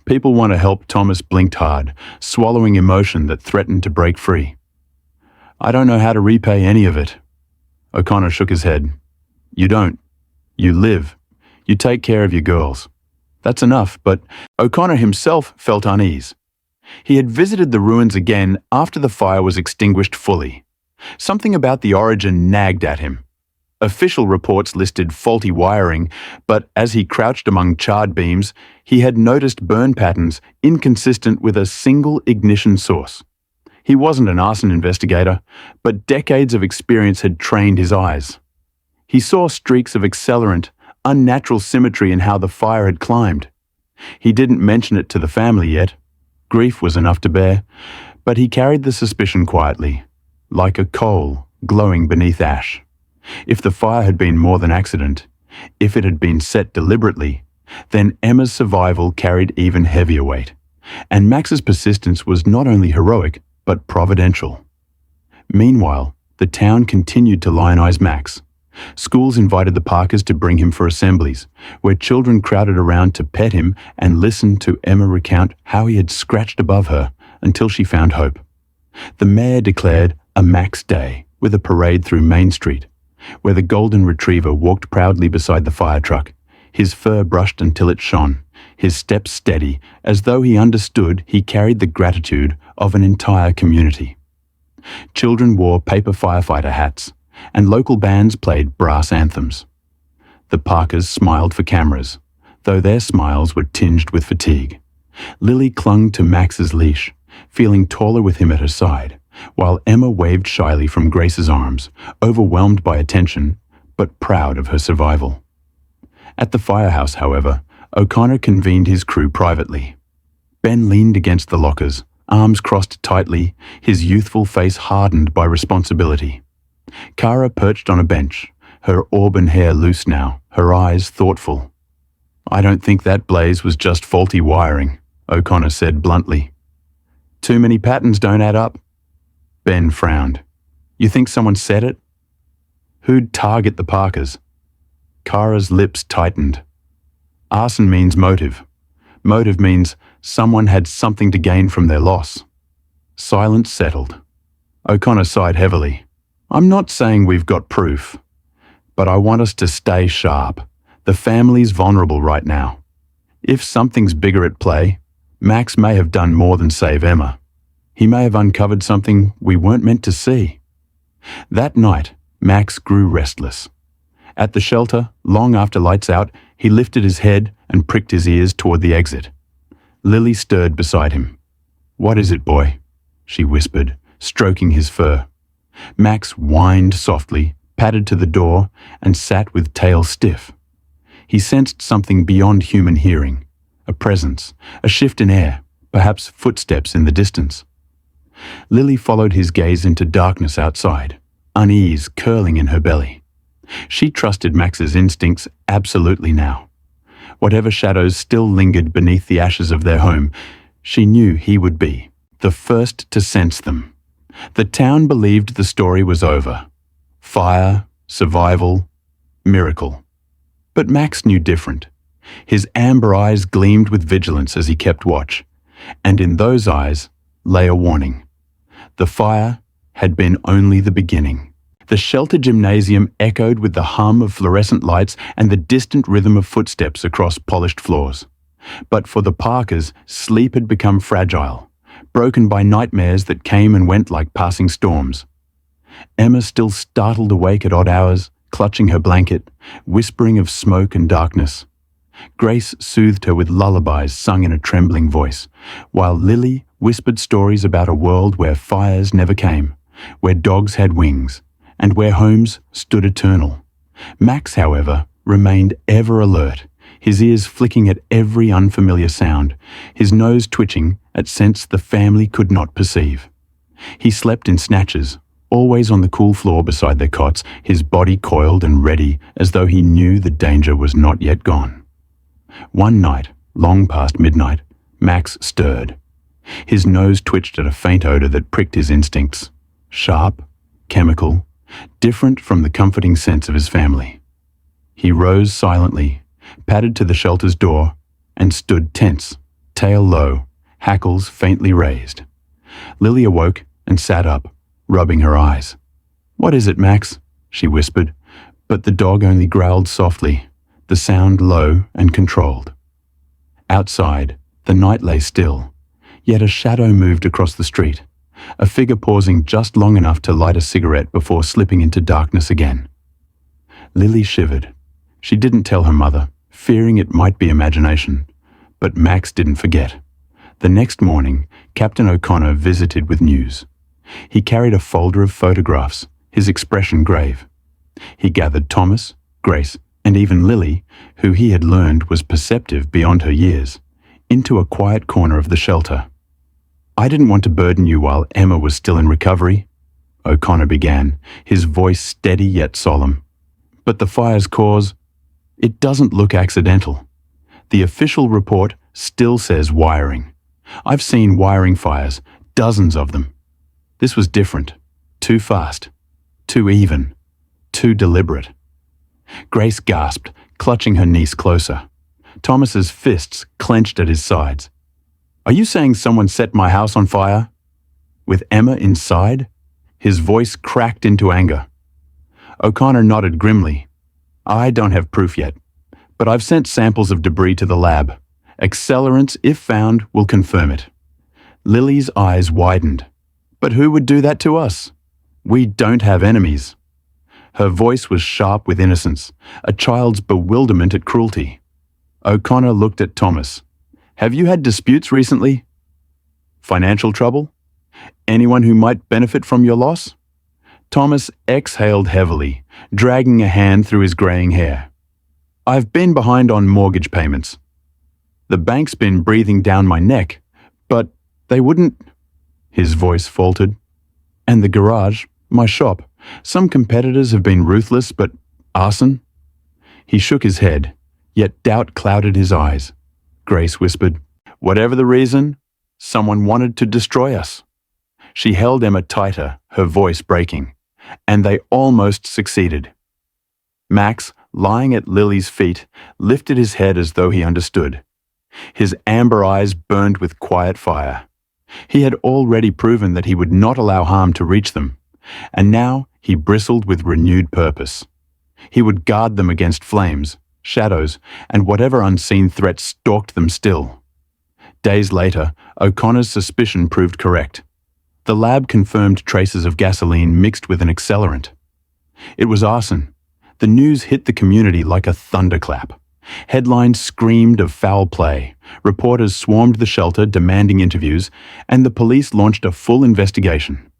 People want to help." Thomas blinked hard, swallowing emotion that threatened to break free. "I don't know how to repay any of it." O'Connor shook his head. "You don't. You live. You take care of your girls. That's enough," but O'Connor himself felt unease. He had visited the ruins again after the fire was extinguished fully. Something about the origin nagged at him. Official reports listed faulty wiring, but as he crouched among charred beams, he had noticed burn patterns inconsistent with a single ignition source. He wasn't an arson investigator, but decades of experience had trained his eyes. He saw streaks of accelerant, unnatural symmetry in how the fire had climbed. He didn't mention it to the family yet. Grief was enough to bear, but he carried the suspicion quietly, like a coal glowing beneath ash. If the fire had been more than accident, if it had been set deliberately, then Emma's survival carried even heavier weight, and Max's persistence was not only heroic, but providential. Meanwhile, the town continued to lionize Max. Schools invited the Parkers to bring him for assemblies, where children crowded around to pet him and listen to Emma recount how he had scratched above her until she found hope. The mayor declared a Max Day with a parade through Main Street, where the golden retriever walked proudly beside the fire truck, his fur brushed until it shone, his steps steady, as though he understood he carried the gratitude of an entire community. Children wore paper firefighter hats, and local bands played brass anthems. The Parkers smiled for cameras, though their smiles were tinged with fatigue. Lily clung to Max's leash, feeling taller with him at her side, while Emma waved shyly from Grace's arms, overwhelmed by attention, but proud of her survival. At the firehouse, however, O'Connor convened his crew privately. Ben leaned against the lockers, arms crossed tightly, his youthful face hardened by responsibility. Kara perched on a bench, her auburn hair loose now, her eyes thoughtful. "I don't think that blaze was just faulty wiring," O'Connor said bluntly. "Too many patterns don't add up." Ben frowned. "You think someone set it?" "Who'd target the Parkers?" Kara's lips tightened. "Arson means motive. Motive means someone had something to gain from their loss." Silence settled. O'Connor sighed heavily. "I'm not saying we've got proof, but I want us to stay sharp. The family's vulnerable right now. If something's bigger at play, Max may have done more than save Emma. He may have uncovered something we weren't meant to see." That night, Max grew restless. At the shelter, long after lights out, he lifted his head and pricked his ears toward the exit. Lily stirred beside him. "What is it, boy?" she whispered, stroking his fur. Max whined softly, padded to the door, and sat with tail stiff. He sensed something beyond human hearing, a presence, a shift in air, perhaps footsteps in the distance. Lily followed his gaze into darkness outside, unease curling in her belly. She trusted Max's instincts absolutely now. Whatever shadows still lingered beneath the ashes of their home, she knew he would be the first to sense them. The town believed the story was over. Fire, survival, miracle. But Max knew different. His amber eyes gleamed with vigilance as he kept watch, and in those eyes lay a warning. The fire had been only the beginning. The shelter gymnasium echoed with the hum of fluorescent lights and the distant rhythm of footsteps across polished floors. But for the Parkers, sleep had become fragile, broken by nightmares that came and went like passing storms. Emma still startled awake at odd hours, clutching her blanket, whispering of smoke and darkness. Grace soothed her with lullabies sung in a trembling voice, while Lily whispered stories about a world where fires never came, where dogs had wings, and where homes stood eternal. Max, however, remained ever alert, his ears flicking at every unfamiliar sound, his nose twitching at scents the family could not perceive. He slept in snatches, always on the cool floor beside their cots, his body coiled and ready as though he knew the danger was not yet gone. One night, long past midnight, Max stirred. His nose twitched at a faint odor that pricked his instincts. Sharp, chemical, different from the comforting sense of his family. He rose silently, padded to the shelter's door, and stood tense, tail low, hackles faintly raised. Lily awoke and sat up, rubbing her eyes. "What is it, Max?" she whispered, but the dog only growled softly, the sound low and controlled. Outside, the night lay still, yet a shadow moved across the street, a figure pausing just long enough to light a cigarette before slipping into darkness again. Lily shivered. She didn't tell her mother, fearing it might be imagination, but Max didn't forget. The next morning, Captain O'Connor visited with news. He carried a folder of photographs, his expression grave. He gathered Thomas, Grace, and even Lily, who he had learned was perceptive beyond her years, into a quiet corner of the shelter. "I didn't want to burden you while Emma was still in recovery," O'Connor began, his voice steady yet solemn. "But the fire's cause, it doesn't look accidental. The official report still says wiring. I've seen wiring fires, dozens of them. This was different, too fast, too even, too deliberate." Grace gasped, clutching her niece closer. Thomas's fists clenched at his sides. "Are you saying someone set my house on fire?" With Emma inside? His voice cracked into anger. O'Connor nodded grimly. "I don't have proof yet, but I've sent samples of debris to the lab. Accelerants, if found, will confirm it." Lily's eyes widened. "But who would do that to us? We don't have enemies." Her voice was sharp with innocence, a child's bewilderment at cruelty. O'Connor looked at Thomas. Have you had disputes recently? Financial trouble? Anyone who might benefit from your loss? Thomas exhaled heavily, dragging a hand through his graying hair. I've been behind on mortgage payments. The bank's been breathing down my neck, but they wouldn't... His voice faltered. And the garage, my shop, some competitors have been ruthless, but arson? He shook his head, yet doubt clouded his eyes. Grace whispered, whatever the reason, someone wanted to destroy us. She held Emma tighter, her voice breaking, and they almost succeeded. Max, lying at Lily's feet, lifted his head as though he understood. His amber eyes burned with quiet fire. He had already proven that he would not allow harm to reach them, and now he bristled with renewed purpose. He would guard them against flames, shadows, and whatever unseen threat stalked them still. Days later, O'Connor's suspicion proved correct. The lab confirmed traces of gasoline mixed with an accelerant. It was arson. The news hit the community like a thunderclap. Headlines screamed of foul play, reporters swarmed the shelter demanding interviews, and the police launched a full investigation.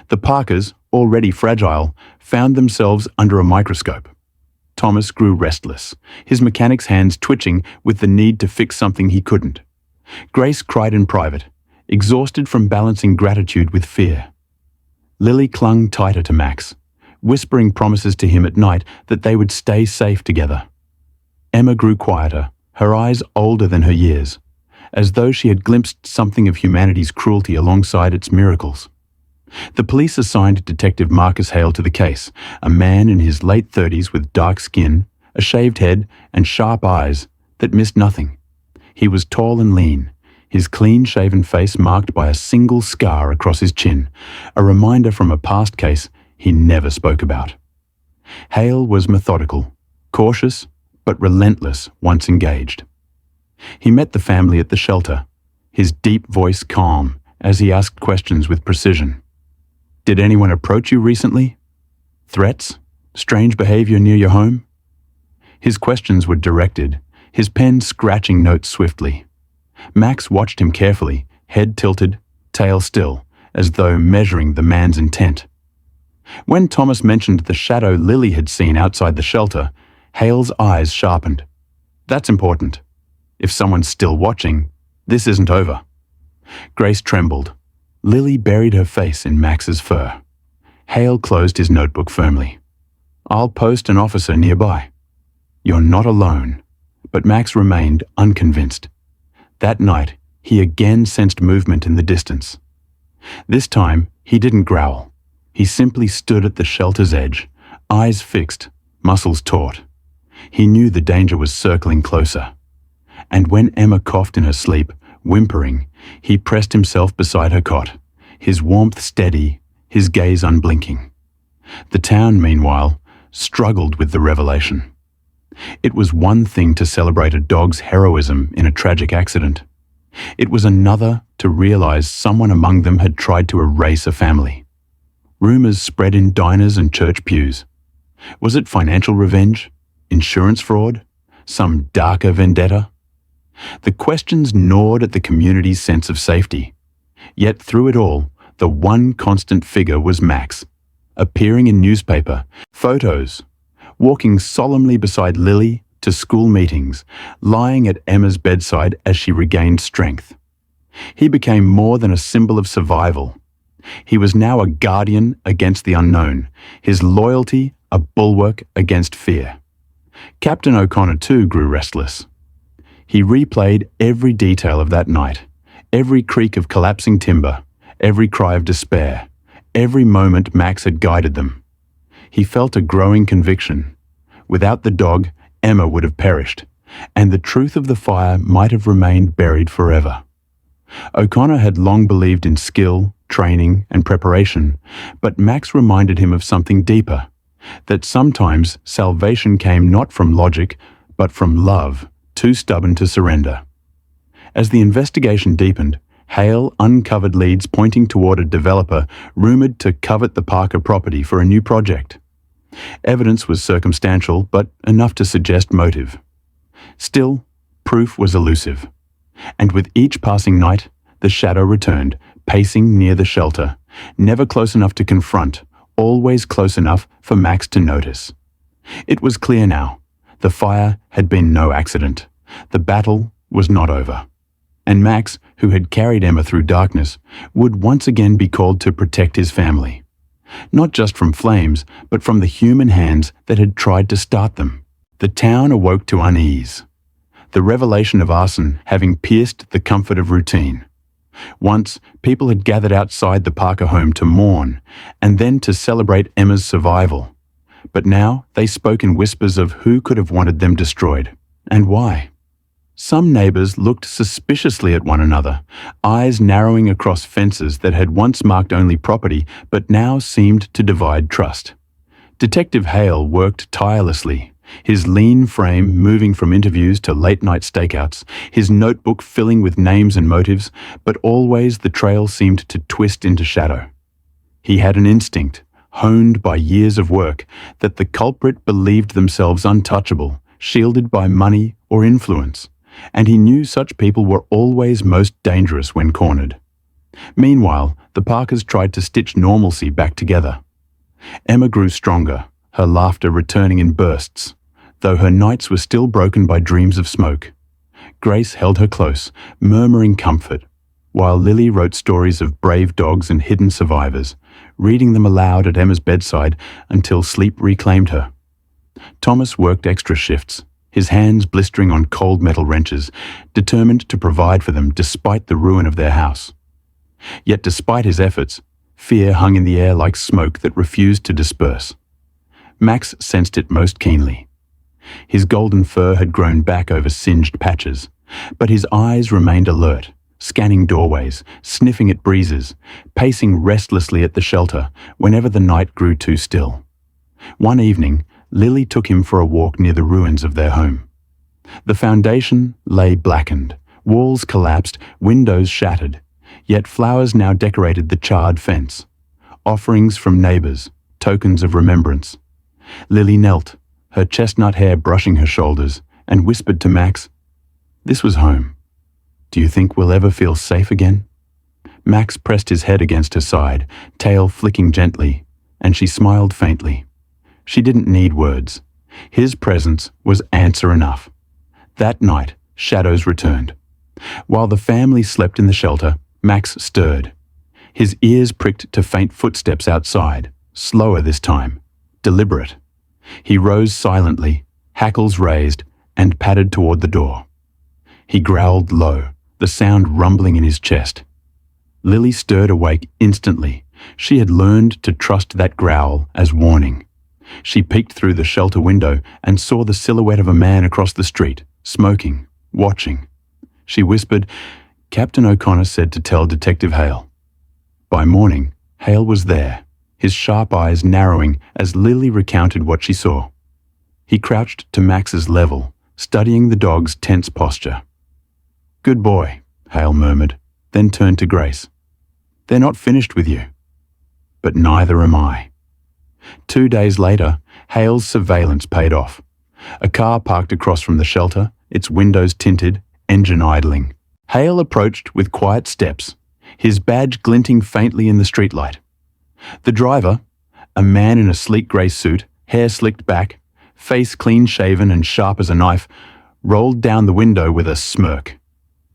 The Parkers, already fragile, found themselves under a microscope. Thomas grew restless, his mechanic's hands twitching with the need to fix something he couldn't. Grace cried in private, exhausted from balancing gratitude with fear. Lily clung tighter to Max, whispering promises to him at night that they would stay safe together. Emma grew quieter, her eyes older than her years, as though she had glimpsed something of humanity's cruelty alongside its miracles. The police assigned Detective Marcus Hale to the case, a man in his late 30s with dark skin, a shaved head, and sharp eyes that missed nothing. He was tall and lean, his clean-shaven face marked by a single scar across his chin, a reminder from a past case he never spoke about. Hale was methodical, cautious, but relentless once engaged. He met the family at the shelter, his deep voice calm as he asked questions with precision. Did anyone approach you recently? Threats? Strange behavior near your home? His questions were directed, his pen scratching notes swiftly. Max watched him carefully, head tilted, tail still, as though measuring the man's intent. When Thomas mentioned the shadow Lily had seen outside the shelter, Hale's eyes sharpened. That's important. If someone's still watching, this isn't over. Grace trembled. Lily buried her face in Max's fur. Hale closed his notebook firmly. I'll post an officer nearby. You're not alone. But Max remained unconvinced. That night, he again sensed movement in the distance. This time, he didn't growl. He simply stood at the shelter's edge, eyes fixed, muscles taut. He knew the danger was circling closer. And when Emma coughed in her sleep, whimpering, he pressed himself beside her cot, his warmth steady, his gaze unblinking. The town, meanwhile, struggled with the revelation. It was one thing to celebrate a dog's heroism in a tragic accident. It was another to realize someone among them had tried to erase a family. Rumors spread in diners and church pews. Was it financial revenge? Insurance fraud? Some darker vendetta? The questions gnawed at the community's sense of safety. Yet through it all, the one constant figure was Max, appearing in newspaper, photos, walking solemnly beside Lily to school meetings, lying at Emma's bedside as she regained strength. He became more than a symbol of survival. He was now a guardian against the unknown, his loyalty a bulwark against fear. Captain O'Connor, too, grew restless. He replayed every detail of that night, every creak of collapsing timber, every cry of despair, every moment Max had guided them. He felt a growing conviction. Without the dog, Emma would have perished, and the truth of the fire might have remained buried forever. O'Connor had long believed in skill, training, and preparation, but Max reminded him of something deeper, that sometimes salvation came not from logic, but from love, too stubborn to surrender. As the investigation deepened, Hale uncovered leads pointing toward a developer rumored to covet the Parker property for a new project. Evidence was circumstantial, but enough to suggest motive. Still, proof was elusive. And with each passing night, the shadow returned, pacing near the shelter, never close enough to confront, always close enough for Max to notice. It was clear now. The fire had been no accident. The battle was not over. And Max, who had carried Emma through darkness, would once again be called to protect his family. Not just from flames, but from the human hands that had tried to start them. The town awoke to unease, the revelation of arson having pierced the comfort of routine. Once, people had gathered outside the Parker home to mourn, and then to celebrate Emma's survival. But now they spoke in whispers of who could have wanted them destroyed, and why. Some neighbors looked suspiciously at one another, eyes narrowing across fences that had once marked only property but now seemed to divide trust. Detective Hale worked tirelessly, his lean frame moving from interviews to late-night stakeouts, his notebook filling with names and motives, but always the trail seemed to twist into shadow. He had an instinct, honed by years of work, that the culprit believed themselves untouchable, shielded by money or influence, and he knew such people were always most dangerous when cornered. Meanwhile, the Parkers tried to stitch normalcy back together. Emma grew stronger, her laughter returning in bursts, though her nights were still broken by dreams of smoke. Grace held her close, murmuring comfort, while Lily wrote stories of brave dogs and hidden survivors, reading them aloud at Emma's bedside until sleep reclaimed her. Thomas worked extra shifts, his hands blistering on cold metal wrenches, determined to provide for them despite the ruin of their house. Yet despite his efforts, fear hung in the air like smoke that refused to disperse. Max sensed it most keenly. His golden fur had grown back over singed patches, but his eyes remained alert, scanning doorways, sniffing at breezes, pacing restlessly at the shelter whenever the night grew too still. One evening, Lily took him for a walk near the ruins of their home. The foundation lay blackened, walls collapsed, windows shattered, yet flowers now decorated the charred fence. Offerings from neighbors, tokens of remembrance. Lily knelt, her chestnut hair brushing her shoulders, and whispered to Max, "This was home. Do you think we'll ever feel safe again?" Max pressed his head against her side, tail flicking gently, and she smiled faintly. She didn't need words. His presence was answer enough. That night, shadows returned. While the family slept in the shelter, Max stirred. His ears pricked to faint footsteps outside, slower this time, deliberate. He rose silently, hackles raised, and padded toward the door. He growled low, the sound rumbling in his chest. Lily stirred awake instantly. She had learned to trust that growl as warning. She peeked through the shelter window and saw the silhouette of a man across the street, smoking, watching. She whispered, "Captain O'Connor said to tell Detective Hale." By morning, Hale was there, his sharp eyes narrowing as Lily recounted what she saw. He crouched to Max's level, studying the dog's tense posture. "Good boy," Hale murmured, then turned to Grace. "They're not finished with you." "But neither am I." 2 days later, Hale's surveillance paid off. A car parked across from the shelter, its windows tinted, engine idling. Hale approached with quiet steps, his badge glinting faintly in the streetlight. The driver, a man in a sleek grey suit, hair slicked back, face clean-shaven and sharp as a knife, rolled down the window with a smirk.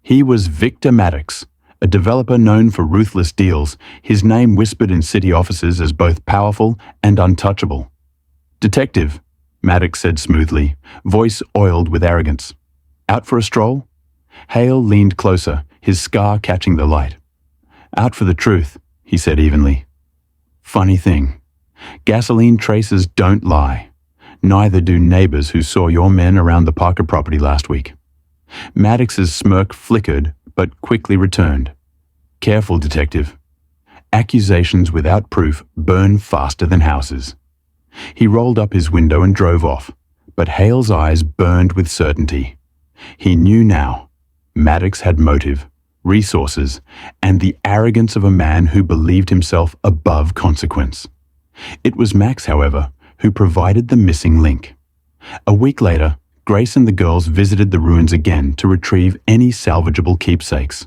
He was Victor Maddox, a developer known for ruthless deals, his name whispered in city offices as both powerful and untouchable. "Detective," Maddox said smoothly, voice oiled with arrogance. "Out for a stroll?" Hale leaned closer, his scar catching the light. "Out for the truth," he said evenly. "Funny thing. Gasoline traces don't lie. Neither do neighbors who saw your men around the Parker property last week." Maddox's smirk flickered, but quickly returned. "Careful, detective. Accusations without proof burn faster than houses." He rolled up his window and drove off, but Hale's eyes burned with certainty. He knew now. Maddox had motive, resources, and the arrogance of a man who believed himself above consequence. It was Max, however, who provided the missing link. A week later, Grace and the girls visited the ruins again to retrieve any salvageable keepsakes.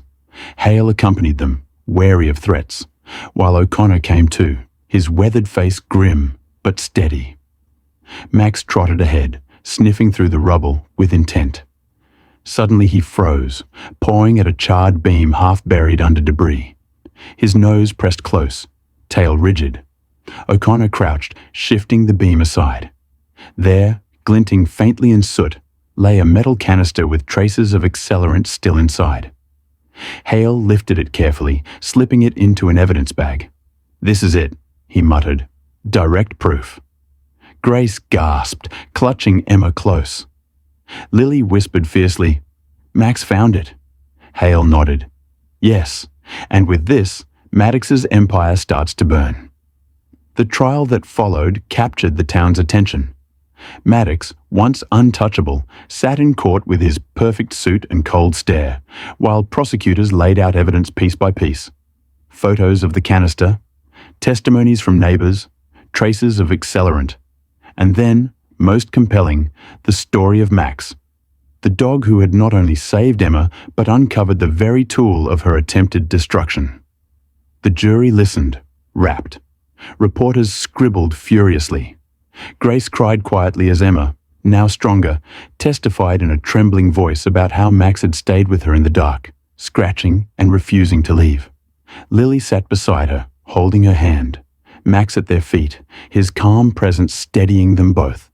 Hale accompanied them, wary of threats, while O'Connor came too, his weathered face grim but steady. Max trotted ahead, sniffing through the rubble with intent. Suddenly he froze, pawing at a charred beam half buried under debris. His nose pressed close, tail rigid. O'Connor crouched, shifting the beam aside. There, glinting faintly in soot, lay a metal canister with traces of accelerant still inside. Hale lifted it carefully, slipping it into an evidence bag. "This is it," he muttered. "Direct proof." Grace gasped, clutching Emma close. Lily whispered fiercely, "Max found it." Hale nodded. "Yes, and with this, Maddox's empire starts to burn." The trial that followed captured the town's attention. Maddox, once untouchable, sat in court with his perfect suit and cold stare, while prosecutors laid out evidence piece by piece. Photos of the canister, testimonies from neighbors, traces of accelerant, and then, most compelling, the story of Max, the dog who had not only saved Emma, but uncovered the very tool of her attempted destruction. The jury listened, rapt. Reporters scribbled furiously. Grace cried quietly as Emma, now stronger, testified in a trembling voice about how Max had stayed with her in the dark, scratching and refusing to leave. Lily sat beside her, holding her hand, Max at their feet, his calm presence steadying them both.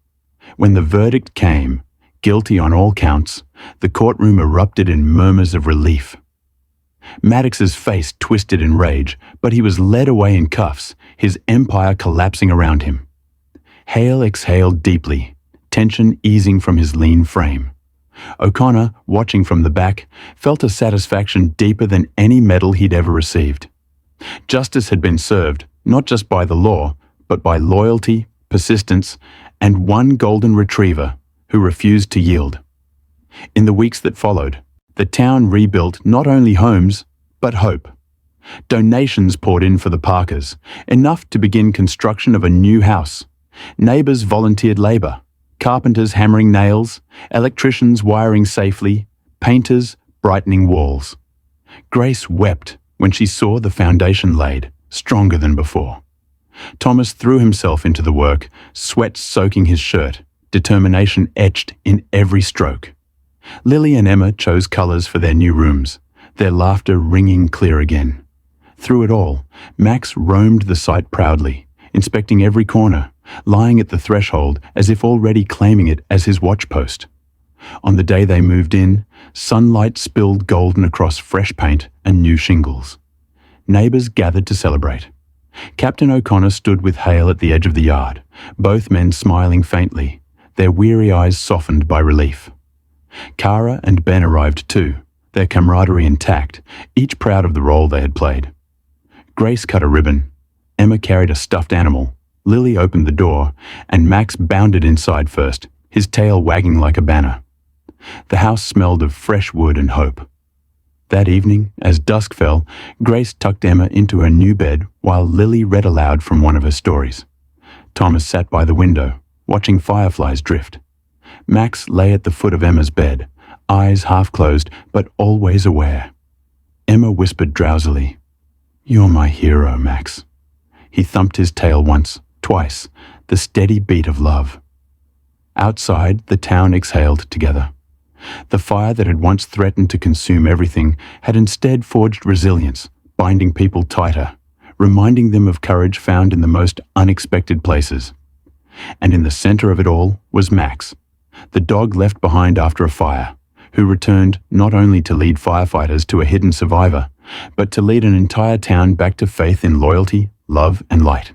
When the verdict came, guilty on all counts, the courtroom erupted in murmurs of relief. Maddox's face twisted in rage, but he was led away in cuffs, his empire collapsing around him. Hale exhaled deeply, tension easing from his lean frame. O'Connor, watching from the back, felt a satisfaction deeper than any medal he'd ever received. Justice had been served, not just by the law, but by loyalty, persistence, and one golden retriever who refused to yield. In the weeks that followed, the town rebuilt not only homes, but hope. Donations poured in for the Parkers, enough to begin construction of a new house. Neighbors volunteered labor, carpenters hammering nails, electricians wiring safely, painters brightening walls. Grace wept when she saw the foundation laid, stronger than before. Thomas threw himself into the work, sweat soaking his shirt, determination etched in every stroke. Lily and Emma chose colors for their new rooms, their laughter ringing clear again. Through it all, Max roamed the site proudly, inspecting every corner, lying at the threshold as if already claiming it as his watchpost. On the day they moved in, sunlight spilled golden across fresh paint and new shingles. Neighbors gathered to celebrate. Captain O'Connor stood with Hale at the edge of the yard, both men smiling faintly, their weary eyes softened by relief. Cara and Ben arrived too, their camaraderie intact, each proud of the role they had played. Grace cut a ribbon, Emma carried a stuffed animal, Lily opened the door, and Max bounded inside first, his tail wagging like a banner. The house smelled of fresh wood and hope. That evening, as dusk fell, Grace tucked Emma into her new bed while Lily read aloud from one of her stories. Thomas sat by the window, watching fireflies drift. Max lay at the foot of Emma's bed, eyes half closed but always aware. Emma whispered drowsily, "You're my hero, Max." He thumped his tail once, twice, the steady beat of love. Outside, the town exhaled together. The fire that had once threatened to consume everything had instead forged resilience, binding people tighter, reminding them of courage found in the most unexpected places. And in the center of it all was Max, the dog left behind after a fire, who returned not only to lead firefighters to a hidden survivor, but to lead an entire town back to faith in loyalty, love, and light.